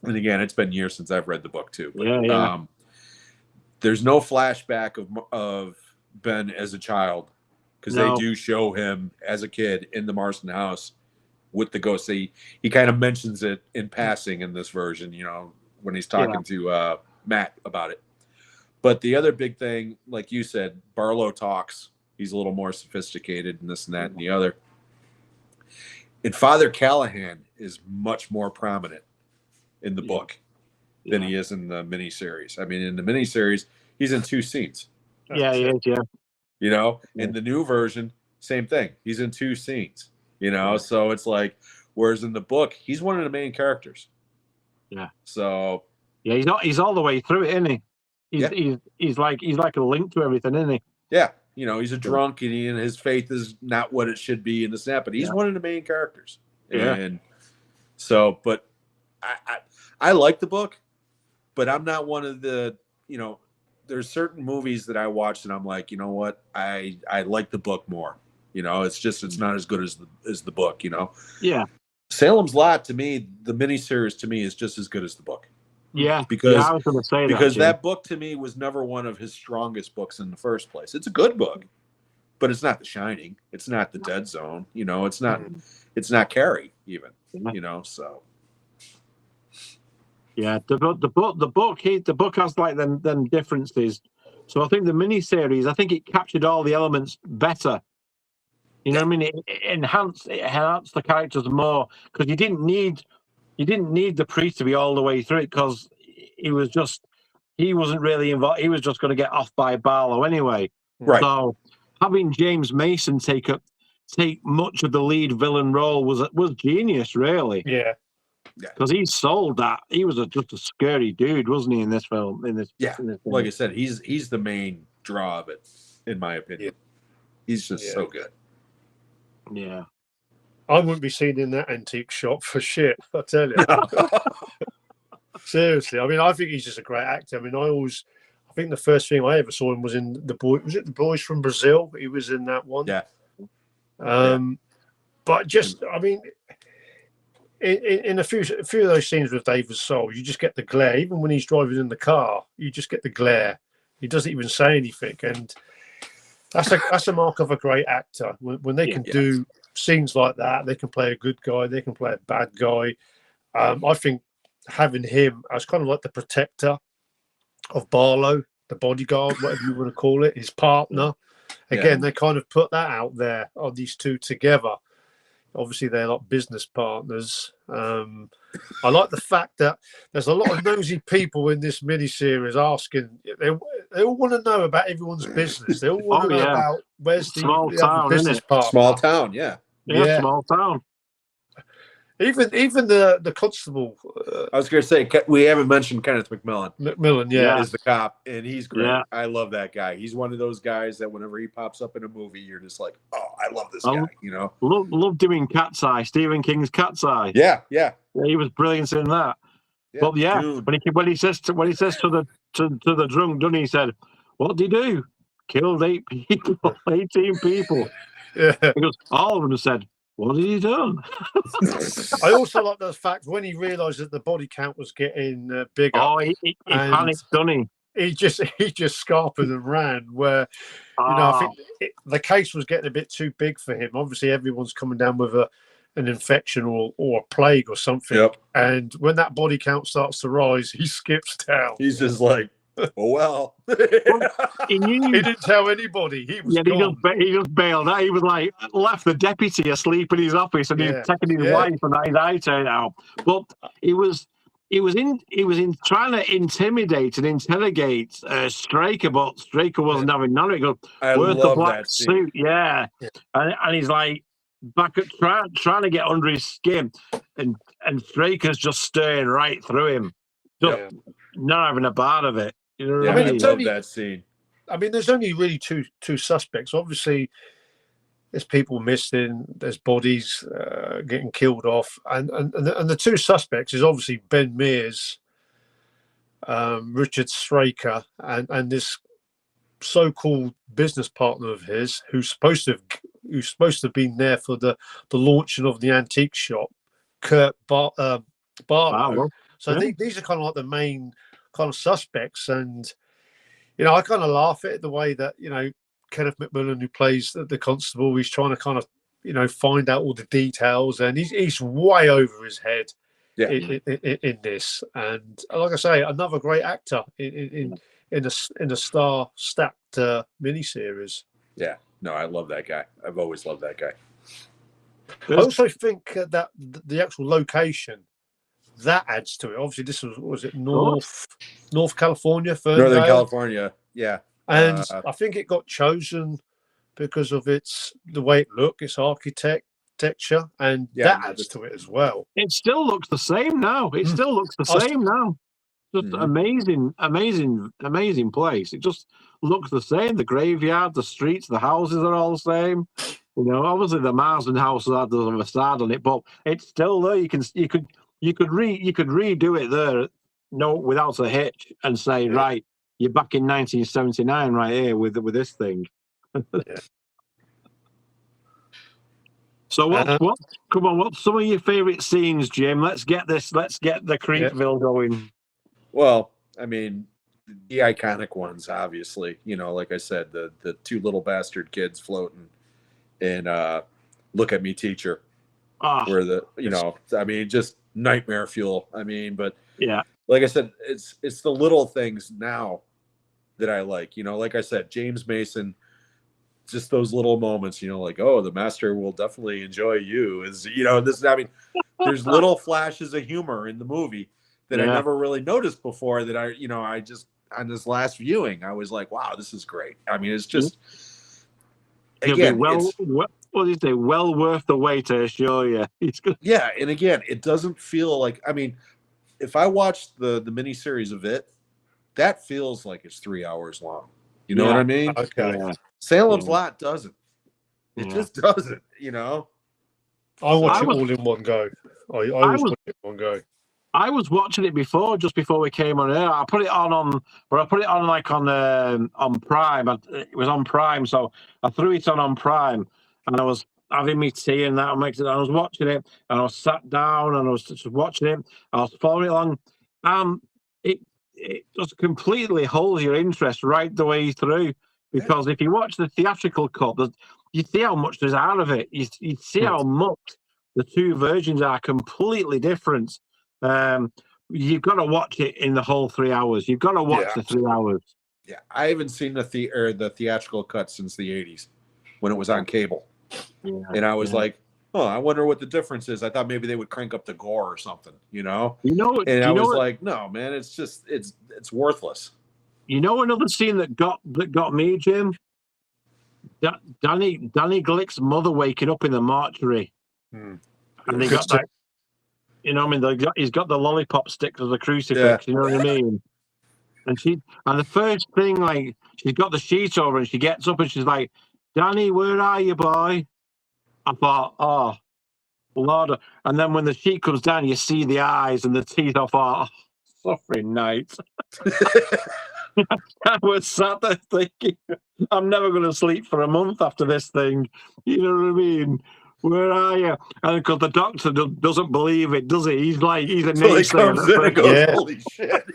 And again, it's been years since I've read the book too. But, Yeah. There's no flashback of Ben as a child, because they do show him as a kid in the Marston house with the ghost. He kind of mentions it in passing in this version, when he's talking to Matt about it. But the other big thing, like you said, Barlow talks. He's a little more sophisticated and this and that and the other. And Father Callahan is much more prominent in the book than he is in the miniseries. I mean, in the miniseries, he's in 2 scenes. Yeah, he is, yeah. In the new version, same thing. He's in 2 scenes, so it's like, whereas in the book, he's one of the main characters. Yeah. So. Yeah, he's all the way through it, isn't he? He's like a link to everything, isn't he? Yeah. He's a drunk and his faith is not what it should be in the snap, but he's one of the main characters. Yeah. And so, but I like the book, but I'm not one of the, there's certain movies that I watch and I'm like, you know what? I like the book more. It's not as good as the book, Yeah. Salem's Lot, to me, the miniseries to me is just as good as the book. Yeah. Because I was going to say that book to me was never one of his strongest books in the first place. It's a good book, but it's not The Shining. It's not The Dead Zone. It's not Carrie even, so. Yeah, the book has like them differences. So I think the miniseries, I think it captured all the elements better. You know what I mean? It enhanced the characters more, because you didn't need the priest to be all the way through it, because he wasn't really involved. He was just going to get off by Barlow anyway. Right. So having James Mason take much of the lead villain role was genius, really. Yeah. Because he sold that. He was just a scary dude, wasn't he, in this film? Like I said, he's the main draw of it, in my opinion. He's just so good. Yeah. I wouldn't be seen in that antique shop for shit, I tell you. Seriously. I mean, I think he's just a great actor. I mean, I think the first thing I ever saw him was in was it The Boys from Brazil? He was in that one. Yeah. But just, I mean, in a few of those scenes with David Soul, you just get the glare. Even when he's driving in the car, you just get the glare. He doesn't even say anything, and that's a mark of a great actor when they can do scenes like that. They can play a good guy, they can play a bad guy. I think having him as kind of like the protector of Barlow, the bodyguard, whatever you want to call it, his partner. Again, they kind of put that out there on these two together. Obviously, they're like business partners. I like the fact that there's a lot of nosy people in this miniseries asking. They all want to know about everyone's business. They all want to know about where's the other business partner. Small town, yeah, small town. Even the constable. I was going to say, we haven't mentioned Kenneth McMillan. McMillan, is the cop, and he's great. Yeah. I love that guy. He's one of those guys that whenever he pops up in a movie, you're just like, oh, I love this guy. Loved doing Cat's Eye, Stephen King's Cat's Eye. Yeah. He was brilliant in that. But when he says to the drunk, doesn't he? Said, "What did he do? Killed 8 people, 18 people." Yeah. He goes, all of them said, "What did he do?" I also like the fact when he realised that the body count was getting bigger. Oh, he panicked, didn't he? He just scarpered and ran. Where I think the case was getting a bit too big for him. Obviously, everyone's coming down with an infection or a plague or something. Yep. And when that body count starts to rise, he skips down. He's just like, oh well. He didn't tell anybody. He was gone. He just bailed out. He was like left the deputy asleep in his office, and he was taking his wife, and his eye turned out. But he was trying to intimidate and interrogate Straker, but Straker wasn't having none of it. He goes, "Where's the black suit?" Yeah. And he's like back at trying to get under his skin, and Straker's just staring right through him, just not having a part of it. You know what I mean? I love that scene. I mean, there's only really two suspects. Obviously, there's people missing, there's bodies getting killed off, and the 2 suspects is obviously Ben Mears, Richard Straker, and this so-called business partner of his who's supposed to have been there for the launching of the antique shop, Kurt Barlow. So these are kind of like the main kind of suspects, and I kind of laugh at it, the way that Kenneth McMillan, who plays the constable, he's trying to kind of find out all the details, and he's way over his head in this. And like I say, another great actor in a star-stacked miniseries. Yeah, no, I love that guy. I've always loved that guy. I also think that the actual location that adds to it. Obviously, this was it North California, Northern California, yeah. And I think it got chosen because of the way it looked, its architecture, and that adds to it as well. It still looks the same now. It still looks the same now. Just amazing place. It just looks the same. The graveyard, the streets, the houses are all the same. Obviously the Marsden house had a facade on it, but it's still there. You could redo it there, without a hitch, and say, right, you're back in 1979 right here with this thing. So what's some of your favourite scenes, Jim? Let's get the Creepville going. Well, I mean, the iconic ones, obviously. Like I said, the two little bastard kids floating in Look at Me, Teacher. Where I mean, just nightmare fuel. I mean, but like I said, it's the little things now that I like. Like I said, James Mason, just those little moments, like, oh, the master will definitely enjoy you. This. I mean, there's little flashes of humor in the movie that I never really noticed before. That I just on this last viewing, I was like, wow, this is great. I mean, it's just again, what do you say? Well worth the wait, I assure you. Yeah, and again, it doesn't feel like. I mean, if I watched the miniseries of it, that feels like it's 3 hours long. You know what I mean? Okay. Yeah. Salem's Lot doesn't. It just doesn't. I watch it all in one go. I always watch it in one go. I was watching it just before we came on air. I put it on like on Prime. It was on Prime, so I threw it on Prime, and I was having me tea and that. I was watching it, and I was sat down, and I was just watching it. I was following it along. It just completely holds your interest right the way through. Because if you watch the theatrical cut, you see how much there's out of it. You see how much the two versions are completely different. You've got to watch it in the whole 3 hours. You've got to watch the 3 hours. Yeah, I haven't seen the theatrical cut since the 80s when it was on cable. Yeah, and I was like, oh, I wonder what the difference is. I thought maybe they would crank up the gore or something, And I was like, no, man, it's just it's worthless. Another scene that got me, Jim? Danny Glick's mother waking up in the mortuary. And they got that, he's got the lollipop stick as a crucifix, you know what I mean? And the first thing, like, she's got the sheet over and she gets up and she's like, Danny, where are you, boy? I thought, oh, Lord. And then when the sheet comes down, you see the eyes and the teeth. I thought, suffering night. I was sat there thinking, I'm never going to sleep for a month after this thing. You know what I mean? Where are you? And because the doctor doesn't believe it, does he? He's a naysayer. Holy shit.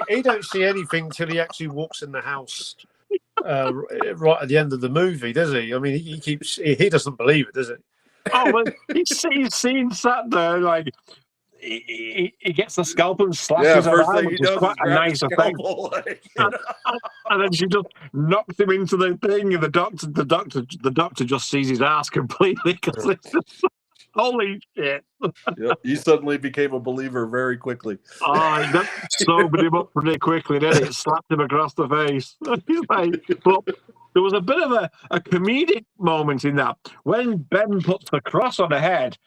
He don't see anything till he actually walks in the house right at the end of the movie, does he? I mean, he doesn't believe it, does he? Oh, well, he's seen sat there like. He gets the scalpel and slashes her arm, which is quite a nice effect. And then she just knocks him into the thing, and the doctor just sees his ass completely because it's just, holy shit. Yep, he suddenly became a believer very quickly. That sobered him up pretty quickly, didn't it? It slapped him across the face. But there was a bit of a comedic moment in that when Ben puts the cross on her head.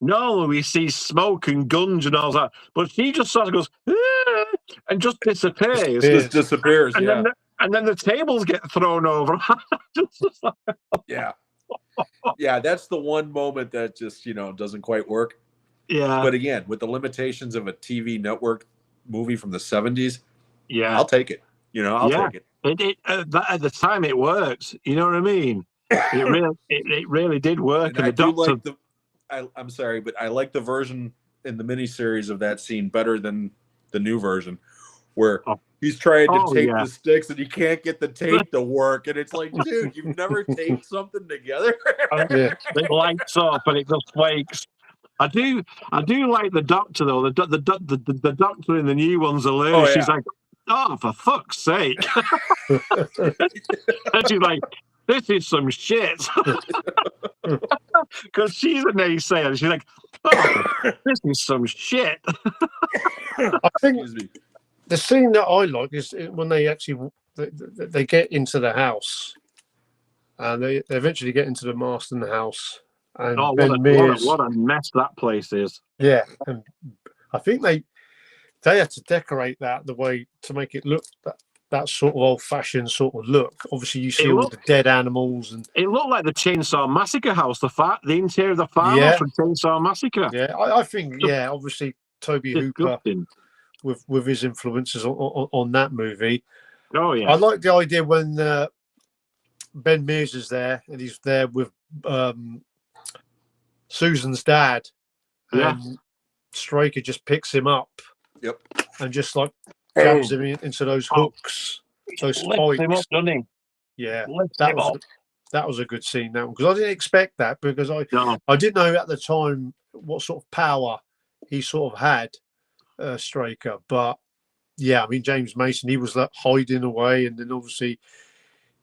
No, we see smoke and guns and all that, but she just sort of goes and just disappears. Just disappears, and then the tables get thrown over. Yeah, that's the one moment that just doesn't quite work. Yeah, but again, with the limitations of a TV network movie from the 70s, yeah, I'll take it. I'll take it. At the time, it works. You know what I mean? It really did work. And I do like I'm sorry, but I like the version in the miniseries of that scene better than the new version, where he's trying to tape the sticks and he can't get the tape to work, and it's like, dude, you've never taped something together. It lights up and it just flakes. I do like the doctor though. The doctor in the new one's hilarious. She's like, "Oh, for fuck's sake!" And she's like, "This is some shit." Because she's a naysayer. She's like, "Oh, this is some shit." I think the scene that I like is when they actually they get into the house, and they eventually get into the Marston house. And what a mess that place is. Yeah, and I think they had to decorate that the way to make it look that sort of old-fashioned sort of look. Obviously, you see all the dead animals, and it looked like the Chainsaw Massacre house, the interior of the farmhouse from Chainsaw Massacre. Yeah, I think obviously Tobe Hooper with his influences on that movie. Oh yeah, I like the idea when Ben Mears is there and he's there with Susan's dad, and Straker just picks him up, and just like grabs him into those hooks, those spikes. Him up, doesn't he? Yeah, that was a good scene. That one, because I didn't expect that, because I didn't know at the time what sort of power he sort of had, Straker. But yeah, I mean James Mason, he was like hiding away, and then obviously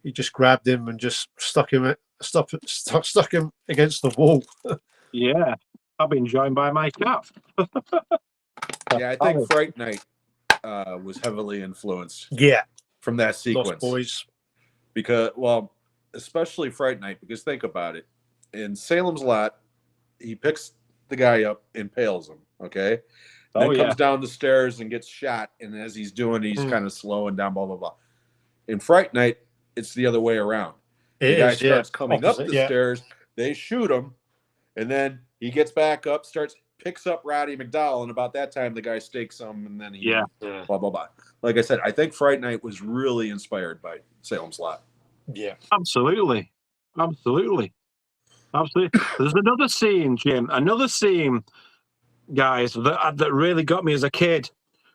he just grabbed him and just stuck him against the wall. Yeah, I've been joined by my cat. Yeah, I think Fright Night was heavily influenced. Yeah, from that sequence. Lost Boys. Because, especially Fright Night, because think about it. In Salem's Lot, he picks the guy up, impales him, okay? Then comes down the stairs and gets shot, and as he's doing, he's kind of slowing down, blah, blah, blah. In Fright Night, it's the other way around. The guy starts coming up the stairs, they shoot him, and then he gets back up, picks up Roddy McDowell, and about that time the guy stakes him, and then he blah blah blah. Like I said, I think Fright Night was really inspired by Salem's Lot. Yeah, absolutely. There's another scene, Jim. Another scene, guys, that really got me as a kid.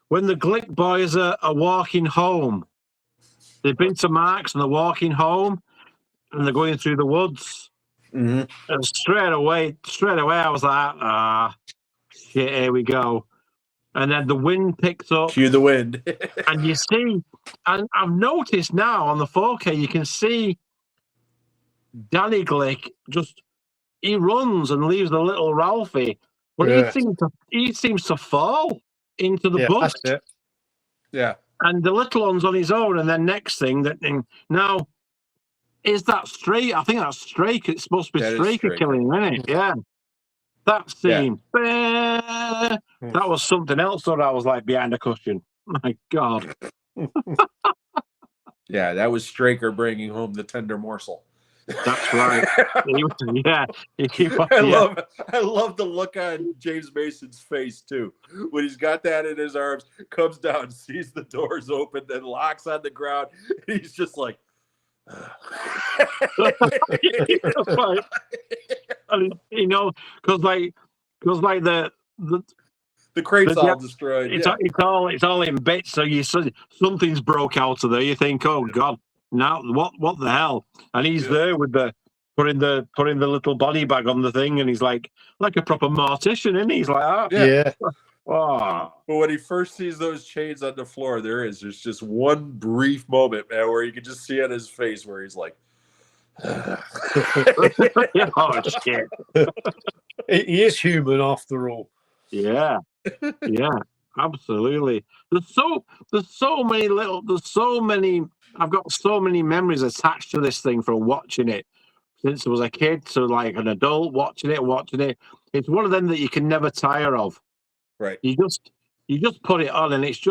When the Glick boys are walking home, they've been to Mark's and they're walking home, and they're going through the woods. Mm-hmm. And straight away, I was like, shit, here we go. And then the wind picks up. Cue the wind. And you see, and I've noticed now on the 4K, you can see Danny Glick he runs and leaves the little Ralphie, but he seems to fall into the bush. That's it. Yeah. And the little one's on his own, and then next thing now. Is that Straker? I think that's Straker. It's supposed to be Straker killing him, isn't it? Yeah. That scene. Yeah. That was something else that I was like behind a cushion. My God. Yeah, that was Straker bringing home the tender morsel. That's right. I love the look on James Mason's face too. When he's got that in his arms, comes down, sees the doors open, then locks on the ground, and he's just like, because the crate's all destroyed. It's all in bits. So something's broke out of there. You think, oh God, now what the hell? And he's there with putting the little body bag on the thing, and he's like a proper mortician, isn't he? He's like, But when he first sees those chains on the floor, there's just one brief moment, man, where you can just see on his face where he's like, oh shit. He is human after all. Yeah, absolutely. There's so many. I've got so many memories attached to this thing from watching it since I was a kid to like an adult watching it. It's one of them that you can never tire of. Right. You just put it on and it's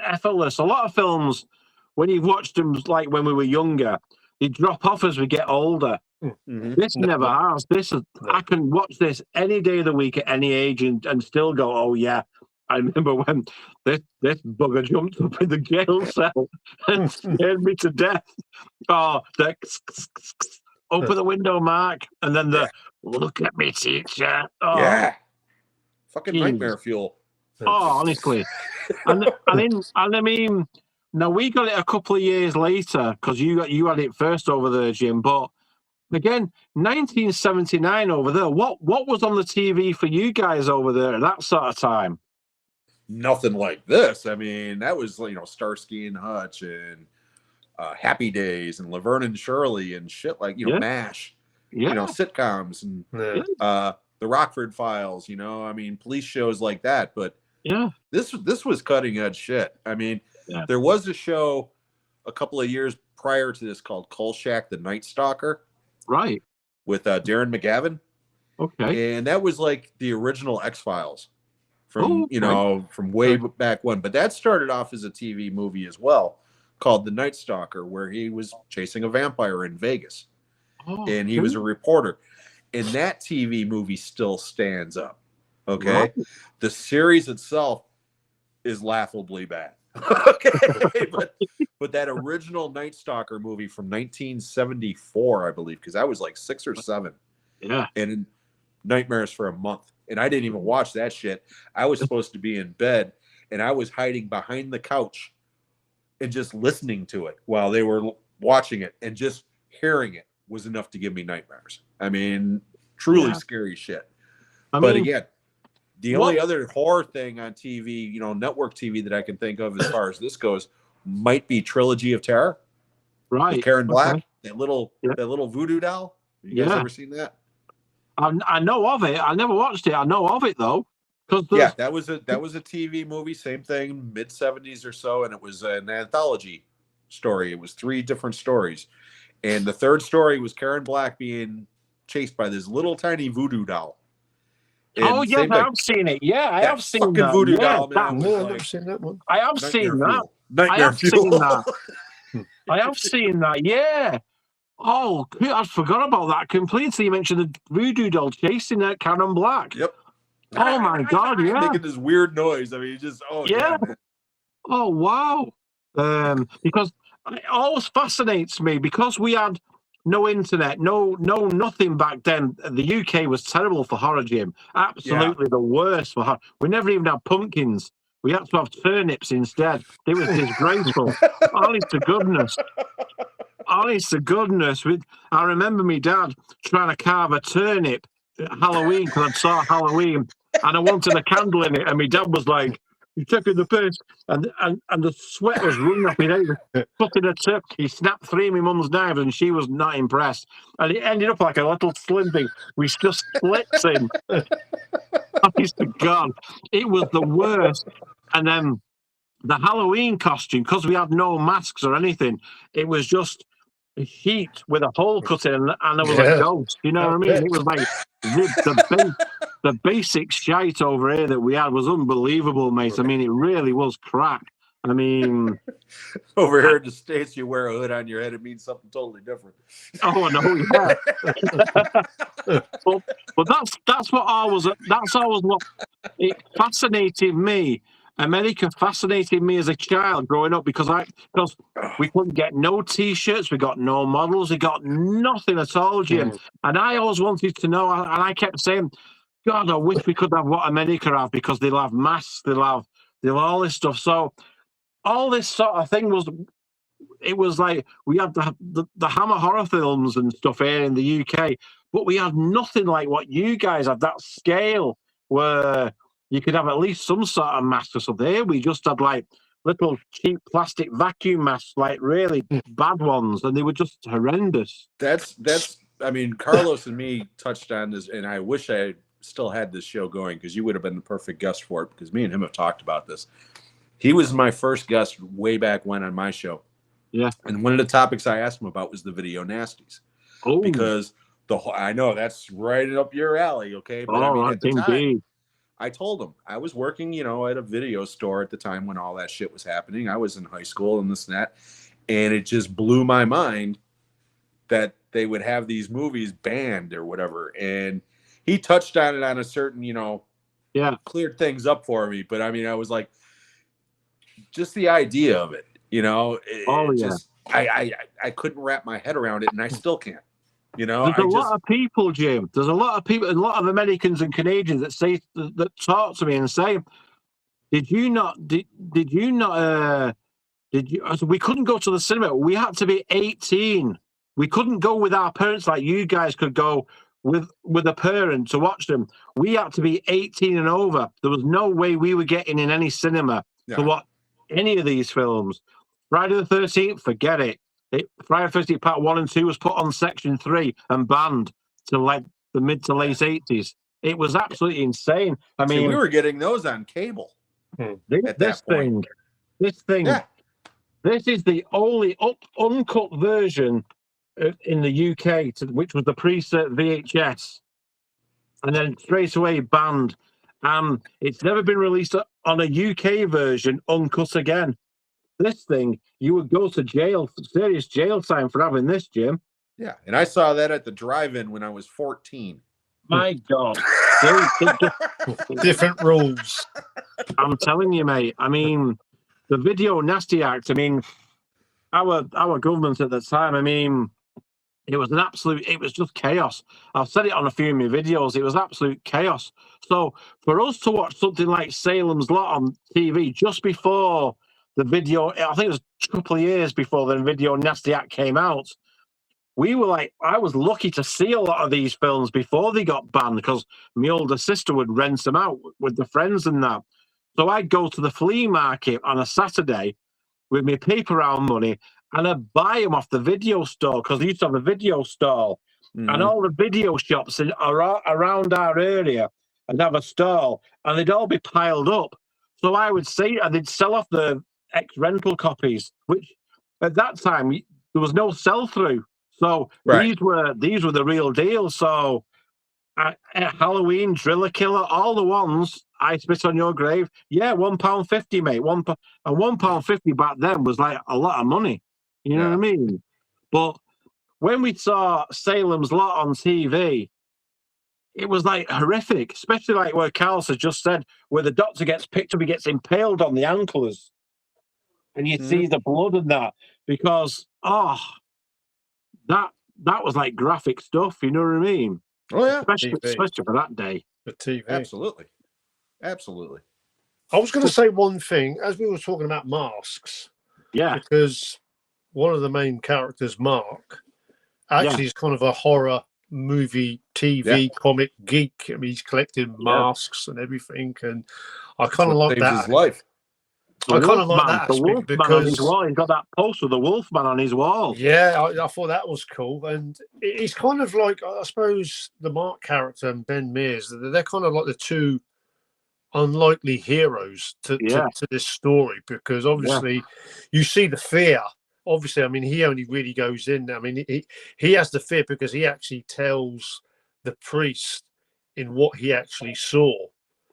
effortless. A lot of films, when you've watched them like when we were younger, they drop off as we get older. Mm-hmm. This never has. I can watch this any day of the week at any age and still go, oh yeah, I remember when this bugger jumped up in the jail cell and scared me to death. Oh, open the window, Mark, and then look at me, teacher. Oh. Yeah. Fucking nightmare fuel. Oh, honestly. and I mean, now we got it a couple of years later because you had it first over there, Jim. But again, 1979 over there. What was on the TV for you guys over there at that sort of time? Nothing like this. I mean, that was, Starsky and Hutch and Happy Days and Laverne and Shirley and shit like, MASH, sitcoms and the Rockford Files, I mean, police shows like that. But this was cutting edge shit. I mean, there was a show a couple of years prior to this called Kolchak the Night Stalker. Right. With Darren McGavin. Okay. And that was like the original X-Files from, from way back when. But that started off as a TV movie as well called The Night Stalker, where he was chasing a vampire in Vegas. And he was a reporter. And that TV movie still stands up. Okay. Right. The series itself is laughably bad. Okay. But that original Night Stalker movie from 1974, I believe, because I was like 6 or 7. Yeah. And nightmares for a month. And I didn't even watch that shit. I was supposed to be in bed and I was hiding behind the couch and just listening to it while they were watching it, and just hearing it was enough to give me nightmares. I mean, truly scary shit. But again, the only other horror thing on TV, network TV that I can think of as far as this goes might be Trilogy of Terror. Right. With Karen Black, that little voodoo doll. You guys ever seen that? I know of it. I never watched it. I know of it though. That was a TV movie, same thing, mid-70s or so, and it was an anthology story. It was 3 different stories. And the third story was Karen Black being chased by this little tiny voodoo doll. And I have seen it. Yeah, I have seen that. Voodoo doll, man. I've never seen that one. I have seen that. Nightmare Fuel. I have seen that. Yeah. Oh, I forgot about that completely. You mentioned the voodoo doll chasing that Karen Black. Yep. Oh my God! Yeah. Making this weird noise. I mean, just man. Oh wow. Because it always fascinates me because we had no internet, no nothing back then. The UK was terrible for horror, Jim. Absolutely the worst for horror. We never even had pumpkins. We had to have turnips instead. It was disgraceful. Honest to goodness. I remember my dad trying to carve a turnip at Halloween because I saw Halloween and I wanted a candle in it. And my dad was like, "You're taking the piss." And the sweat was running off his head. Putting a tip. He snapped 3 of my mum's knives and she was not impressed. And it ended up like a little slim thing with just slits in. Honest to God. It was the worst. And then the Halloween costume, because we had no masks or anything, it was just a sheet with a hole cut in and there was a ghost. You know what I mean? It was like the basic shite over here that we had was unbelievable, mate. I mean, it really was crack. I mean, over here in the States, you wear a hood on your head, it means something totally different. Oh no, yeah. but that's always what it fascinated me. America fascinated me as a child growing up because we couldn't get no T-shirts, we got no models, we got nothing at all, Jim. And I always wanted to know, and I kept saying, God, I wish we could have what America have because they'll have masks, they'll have all this stuff. So all this sort of thing was like we had the Hammer horror films and stuff here in the UK, but we had nothing like what you guys had, that scale where you could have at least some sort of mask or something. Here we just had like little cheap plastic vacuum masks, like really bad ones, and they were just horrendous. That's. I mean, Carlos and me touched on this, and I wish I still had this show going because you would have been the perfect guest for it. Because me and him have talked about this. He was my first guest way back when on my show. Yeah, and one of the topics I asked him about was the video nasties. Oh, because I know that's right up your alley. Okay, but I mean, at the time, I told him I was working, at a video store at the time when all that shit was happening. I was in high school and this and that. And it just blew my mind that they would have these movies banned or whatever. And he touched on it on a certain, cleared things up for me. But I mean, I was like, just the idea of it, just, I couldn't wrap my head around it and I still can't. You know, there's a lot of people, Jim. There's a lot of people, a lot of Americans and Canadians that say that talk to me and say, "Did you not? Did you not? Did you?" So we couldn't go to the cinema. We had to be 18. We couldn't go with our parents like you guys could go with a parent to watch them. We had to be 18 and over. There was no way we were getting in any cinema to watch any of these films. Friday the 13th, forget it. Friday the 13th Part 1 and 2 was put on Section 3 and banned to like the mid to late 80s. It was absolutely insane. I mean, we were getting those on cable. This thing, this is the only uncut version in the UK, which was the preset VHS, and then straight away banned. It's never been released on a UK version uncut again. This thing, you would go to jail, serious jail time for having this, Jim. Yeah, and I saw that at the drive-in when I was 14. My God. Different rules. I'm telling you, mate. I mean, the Video Nasty Act, I mean, our government at the time, I mean, it was just chaos. I've said it on a few of my videos. It was absolute chaos. So for us to watch something like Salem's Lot on TV just before the video, I think it was a couple of years before the Video Nasty Act came out, we were like, I was lucky to see a lot of these films before they got banned because my older sister would rent them out with the friends and that. So I'd go to the flea market on a Saturday with my paper round money and I'd buy them off the video store because they used to have a video stall. And all the video shops around our area and have a stall and they'd all be piled up. So I would see, and they'd sell off the ex-rental copies, which at that time there was no sell-through. So these were the real deal. So at Halloween, Driller Killer, all the ones, I Spit on Your Grave, yeah, £1.50, mate. And £1.50 back then was like a lot of money. You know what I mean? But when we saw Salem's Lot on TV, it was like horrific, especially like where Carlos has just said, where the doctor gets picked up, he gets impaled on the antlers. And you see the blood and that, because, that was like graphic stuff, you know what I mean? Oh, yeah. Especially for that day. For TV. Absolutely. Absolutely. I was going to say one thing, as we were talking about masks. Yeah. Because one of the main characters, Mark, actually is kind of a horror movie, TV, comic geek. I mean, he's collecting masks and everything. And I kind of like that. His life. I kind of like that aspect because he's got that poster of the Wolfman on his wall. Yeah, I thought that was cool, and it's kind of like, I suppose, the Mark character and Ben Mears. They're kind of like the two unlikely heroes to this story, because obviously you see the fear. Obviously, I mean, he only really goes in. I mean, he has the fear because he actually tells the priest in what he actually saw.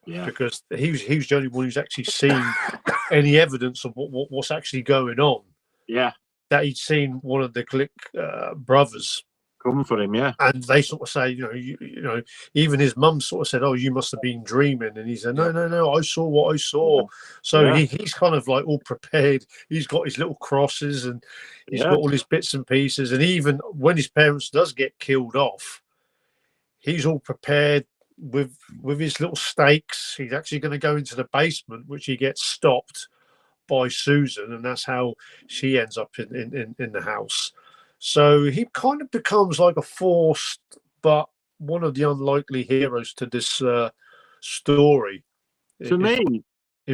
Yeah. Because he was the only one who's actually seen any evidence of what's actually going on. Yeah. That he'd seen one of the Glick brothers come for him, and they sort of say, you know, even his mum sort of said, "Oh, you must have been dreaming," and he said, "No, I saw what I saw." So he's kind of like all prepared. He's got his little crosses and he's got all his bits and pieces, and even when his parents does get killed off, he's all prepared with his little stakes. He's actually going to go into the basement, which he gets stopped by Susan, and that's how she ends up in the house. So he kind of becomes like a forced, but one of the unlikely heroes to this story. In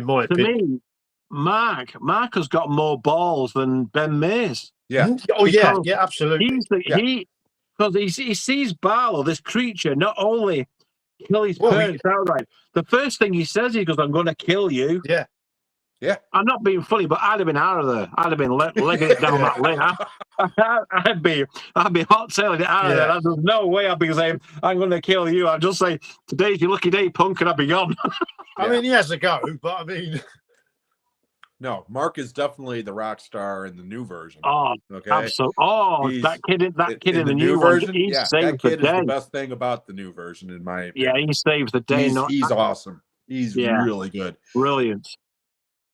my opinion, Mark has got more balls than Ben Mears. Yeah. Oh yeah, absolutely. Because he sees Barlow, this creature, not only kill his parents outright. The first thing he says, he goes, "I'm going to kill you." Yeah. Yeah. I'm not being funny, but I'd have been out of there. I'd have been legging it down that lane. I'd be hot tailing it out of there. There's no way I'd be saying, "I'm going to kill you." I'd just say, "Today's your lucky day, punk," and I'd be gone. I mean, he has a go, but I mean... No, Mark is definitely the rock star in the new version. Oh, okay. Absolutely. Oh, that kid in the new version, he saves the day. That kid is the best thing about the new version, in my opinion. Yeah, he saves the day. He's awesome. He's really good. Brilliant.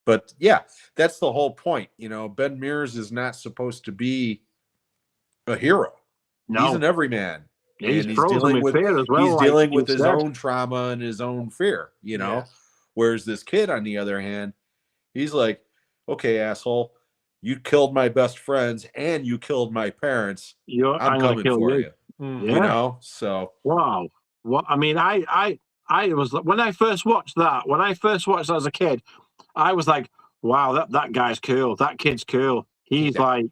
But yeah, that's the whole point. You know, Ben Mears is not supposed to be a hero. No. He's an everyman. He's and frozen with fear as well. He's like dealing with you his said. own trauma and his own fear, you know. Whereas this kid, on the other hand, he's like, okay, asshole, you killed my best friends and you killed my parents. I'm coming for you. You know, so wow. What I mean, I was when I first watched that as a kid, I was like, wow, that guy's cool. That kid's cool. He's like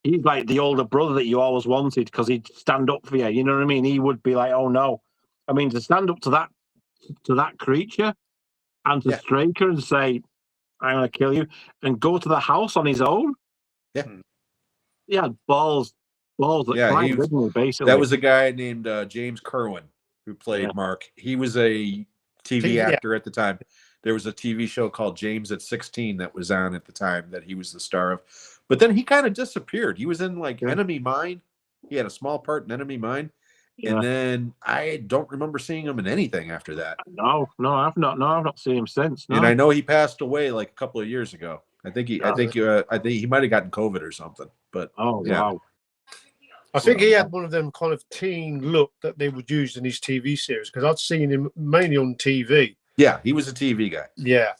the older brother that you always wanted because he'd stand up for you. You know what I mean? He would be like, oh no. I mean, to stand up to that creature and to strike her and say, I'm gonna kill you, and go to the house on his own. Yeah. Yeah, balls that climb, didn't he, basically. That was a guy named James Kerwin who played Mark. He was a TV actor at the time. There was a TV show called James at 16 that was on at the time that he was the star of. But then he kind of disappeared. He was in like Enemy Mine. He had a small part in Enemy Mine. And then I don't remember seeing him in anything after that. No, I've not seen him since. No. And I know he passed away like a couple of years ago. I think he might have gotten COVID or something. But wow. I think he had one of them kind of teen look that they would use in his TV series because I'd seen him mainly on TV. Yeah, he was a TV guy. Yeah.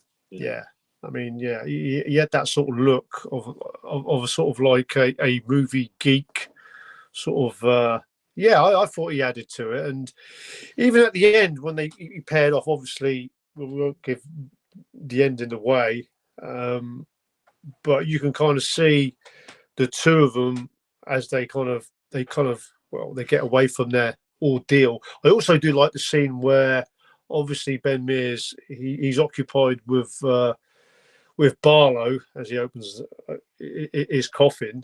I mean, he had that sort of look of a sort of like a movie geek sort of. I thought he added to it, and even at the end when he paired off, obviously we won't give the ending away, but you can kind of see the two of them as they get away from their ordeal. I also do like the scene where obviously Ben Mears he's occupied with Barlow as he opens his coffin,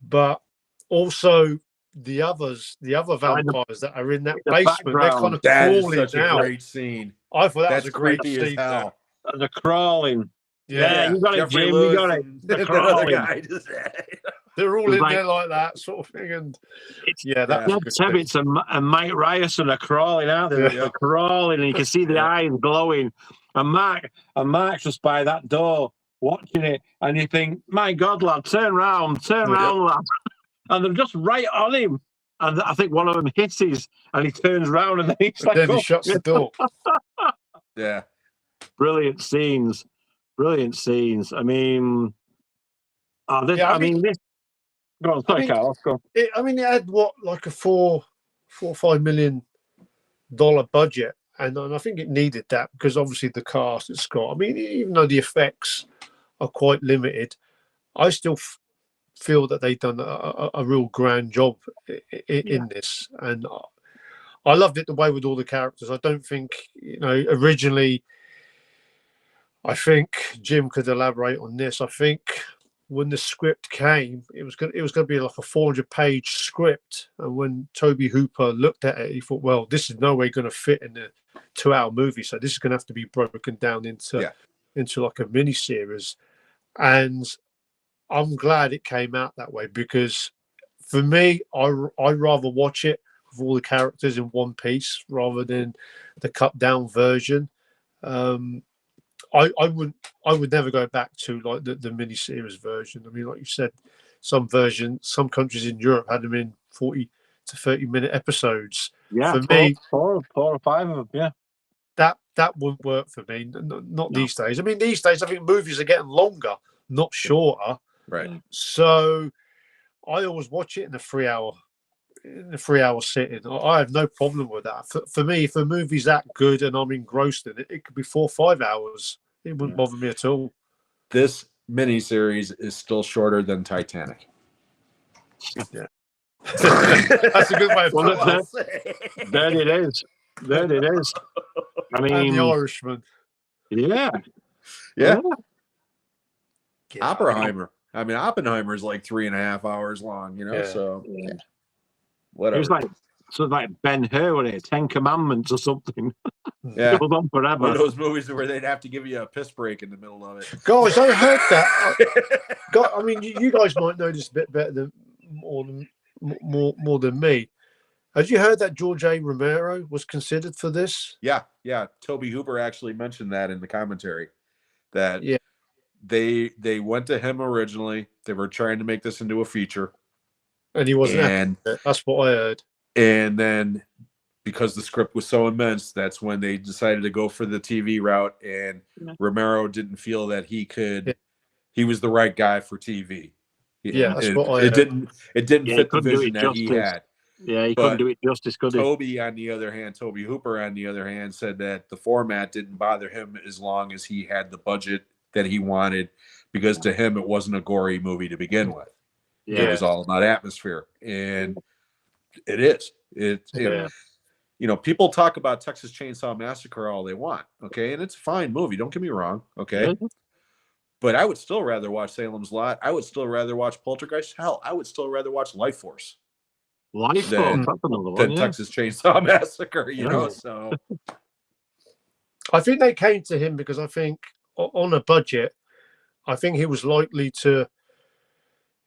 but also the other vampires that are in that basement, they're kind of crawling such down. A great scene. I thought that was a great creepy scene. As hell. The crawling. Yeah, you got Jeffrey it, Jim. Lewis You got it. The crawling. They're all in there like that sort of thing, and that's Ned Tebbits and Mike Ryerson are crawling out there. They're crawling, and you can see the eyes glowing. And Mark's just by that door watching it, and you think, my God, lad, turn round, lad. And they're just right on him. And I think one of them hisses, and he turns around, and then he's like, he shuts the door. Yeah. Brilliant scenes. I mean, this. Go on, sorry, Carl. Go. It had like a $4 or $5 million budget, and I think it needed that because obviously the cast it's got. I mean, even though the effects are quite limited, I still feel that they've done a real grand job in this, and I loved it the way with all the characters. I don't think originally. I think Jim could elaborate on this. I think when the script came, it was going to be like a 400-page script, and when Tobe Hooper looked at it, he thought, well, this is no way going to fit in a 2-hour movie, so this is going to have to be broken down into like a mini series. And I'm glad it came out that way because for me, I'd rather watch it with all the characters in one piece rather than the cut down version. I would never go back to like the miniseries version. I mean, like you said, some countries in Europe had them in 40 to 30-minute episodes. Yeah, for me, four or five of them. Yeah, that wouldn't work for me. Not these days. I mean, these days I think movies are getting longer, not shorter. Right. So I always watch it in a 3-hour sitting. I have no problem with that. For me, if a movie's that good and I'm engrossed in it, it could be 4 or 5 hours. It wouldn't bother me at all. This miniseries is still shorter than Titanic. Yeah. That's a good way of putting it. There it is. I mean, and The Irishman. Yeah. Oppenheimer. I mean, Oppenheimer is like 3.5 hours long, so whatever. It was like Ben-Hur, wasn't it? 10 Commandments or something. Yeah. It goes on forever. One of those movies where they'd have to give you a piss break in the middle of it. Guys, I heard that. I mean, you guys might know this a bit better than more than me. Had you heard that George A. Romero was considered for this? Yeah. Tobe Hooper actually mentioned that in the commentary. That they went to him originally. They were trying to make this into a feature. And he wasn't and happy. That's what I heard. And then because the script was so immense, that's when they decided to go for the TV route. And Romero didn't feel that he was the right guy for TV. Yeah, that's what I heard. It didn't fit the vision that he had. Yeah, he couldn't do it justice, could he? Tobe, on the other hand, Tobe Hooper, on the other hand, said that the format didn't bother him as long as he had the budget that he wanted, because to him it wasn't a gory movie to begin with. Yeah. It was all about atmosphere, and it is. You know, people talk about Texas Chainsaw Massacre all they want, okay, and it's a fine movie. Don't get me wrong, okay. But I would still rather watch Salem's Lot. I would still rather watch Poltergeist. Hell, I would still rather watch Life Force. Than Texas Chainsaw Massacre, you know. So I think they came to him because I think on a budget, I think he was likely to.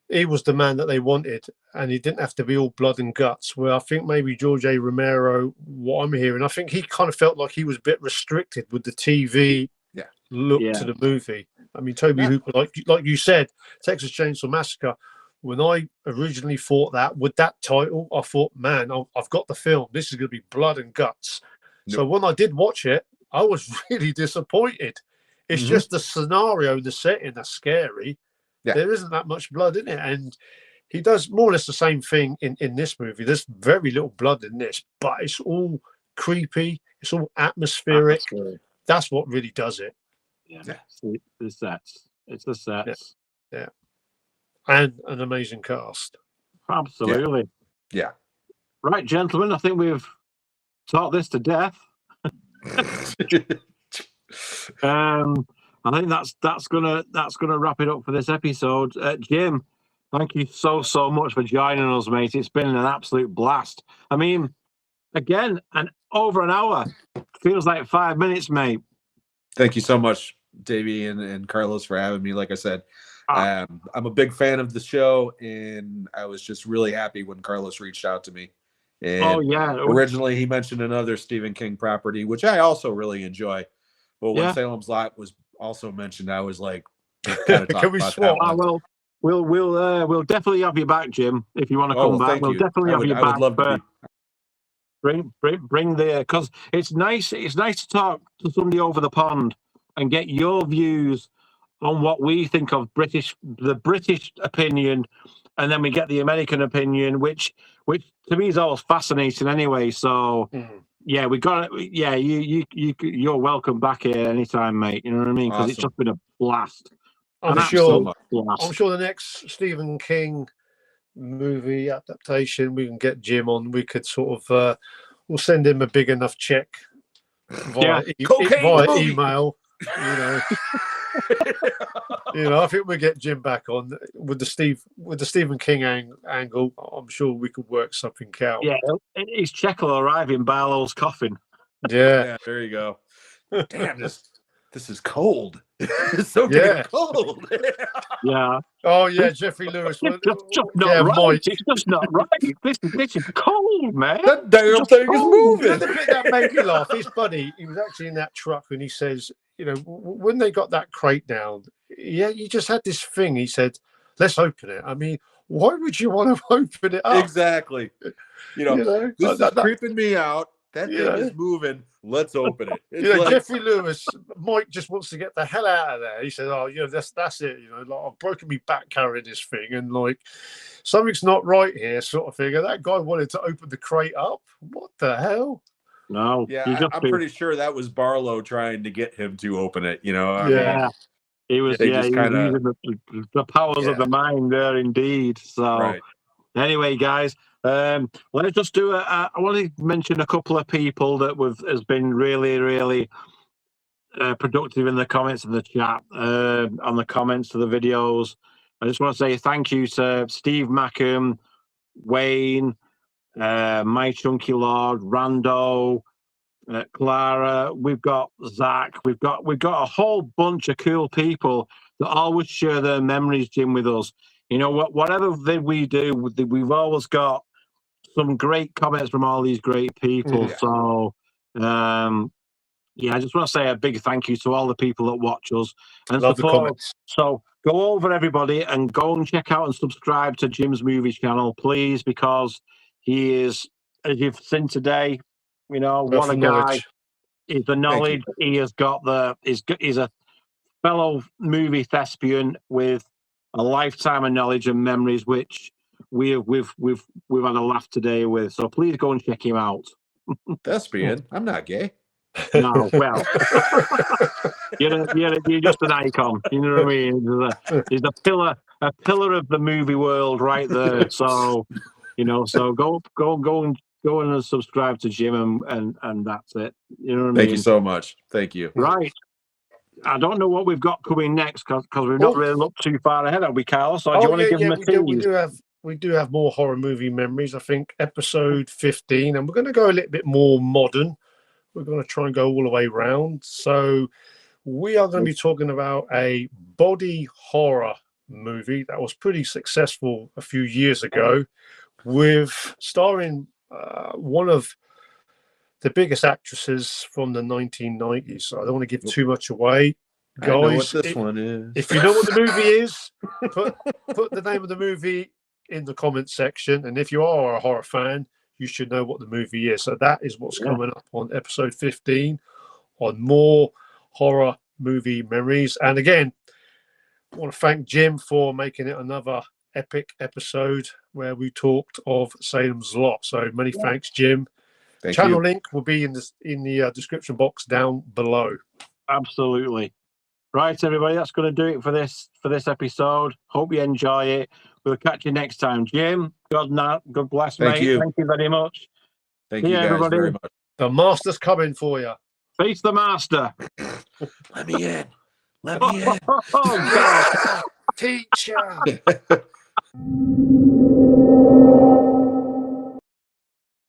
He was the man that they wanted, and he didn't have to be all blood and guts. Where I think maybe George A. Romero, what I'm hearing, I think he kind of felt like he was a bit restricted with the TV look to the movie. I mean, Tobe Hooper, like you said, Texas Chainsaw Massacre. When I originally thought that with that title, I thought, man, I've got the film. This is going to be blood and guts. So when I did watch it, I was really disappointed. It's just the scenario, the setting that's scary. Yeah. There isn't that much blood in it. And he does more or less the same thing in this movie. There's very little blood in this, but it's all creepy. It's all atmospheric. That's what really does it. Yeah. It's the sets. It's the sets. Yeah. And an amazing cast. Absolutely. Yeah. Right, gentlemen, I think we've taught this to death. I think that's gonna wrap it up for this episode. Jim, thank you so much for joining us, mate. It's been an absolute blast. I mean, again, over an hour feels like 5 minutes, mate. Thank you so much, Davey and Carlos, for having me. Like I said, I'm a big fan of the show, and I was just really happy when Carlos reached out to me. And originally he mentioned another Stephen King property, which I also really enjoy. But when Salem's Lot was also mentioned, I was like, can we swap? Well, we'll definitely have you back, Jim, if you want to come back. We'll definitely have you back. I would love to be. Bring the, because it's nice to talk to somebody over the pond and get your views on what we think of the British opinion, and then we get the American opinion, which to me is always fascinating anyway. So yeah, we got it. Yeah, you're welcome back here anytime, mate. You know what I mean? Because it's just been a blast. I'm sure the next Stephen King movie adaptation, we can get Jim on. We could sort of we'll send him a big enough check via email. You know, I think we'll get Jim back on with the Stephen King angle. I'm sure we could work something out. Yeah, his check will arrive in Barlow's coffin. Yeah, there you go. Damn, this is cold. It's so cold. Yeah. Oh yeah, Jeffrey Lewis. It's just not right. Mike. It's just not right. This is cold, man. That damn thing is moving. The bit that made me laugh. His buddy, he was actually in that truck, and he says, you know, when they got that crate down, you just had this thing. He said, "Let's open it." I mean, why would you want to open it up? Exactly. You know this is creeping me out. That thing is moving. Let's open it. It's Jeffrey Lewis, Mike just wants to get the hell out of there. He said, "Oh, that's it. You know, like I've broken my back carrying this thing, and like something's not right here, sort of thing." And that guy wanted to open the crate up. What the hell? No. Yeah, I'm pretty sure that was Barlow trying to get him to open it. You know. I mean, he was. He was using the powers of the mind there, indeed. So, anyway, guys. Let's just do I want to mention a couple of people that has been really, really productive in the comments in the chat, on the comments to the videos. I just want to say thank you to Steve Mackham, Wayne, My Chunky Lord, Rando, Clara. We've got Zach. We've got a whole bunch of cool people that always share their memories, Jim, with us. You know, whatever we do, we've always got some great comments from all these great people. So Yeah, I just want to say a big thank you to all the people that watch us and Love the support. comments. So go over, everybody, and go and check out and subscribe to Jim's movie channel, please, because he is, as you've seen today, you know, what a guy. He's the knowledge. He has got he's a fellow movie thespian with a lifetime of knowledge and memories, which we've had a laugh today with. So please go and check him out. Thespian? I'm not gay. No, well, you're just an icon. You know what I mean? He's a pillar of the movie world right there. So, you know, so go and subscribe to Jim and that's it. You know what I mean? Thank you so much. Thank you. Right. I don't know what we've got coming next because we've not really looked too far ahead, have we, Carlos? Or do you want to give them a tease? We do have more horror movie memories. I think episode 15, and we're going to go a little bit more modern. We're going to try and go all the way around. So we are going to be talking about a body horror movie that was pretty successful a few years ago, with starring one of the biggest actresses from the 1990s. So I don't want to give too much away. Guys, I know what this one is. If you know what the movie is, put the name of the movie in the comment section. And if you are a horror fan, you should know what the movie is. So that is what's coming up on episode 15 on more horror movie memories. And again, I want to thank Jim for making it another epic episode where we talked of Salem's Lot. So many thanks, Jim. Channel link will be in the description box down below. Absolutely. Right, everybody, that's going to do it for this episode. Hope you enjoy it. We'll catch you next time. Jim, God bless, mate. Thank you very much. Thank you guys everybody. very much. The master's coming for you. Face the master. Let me in. Let me in. Oh, God. Teacher.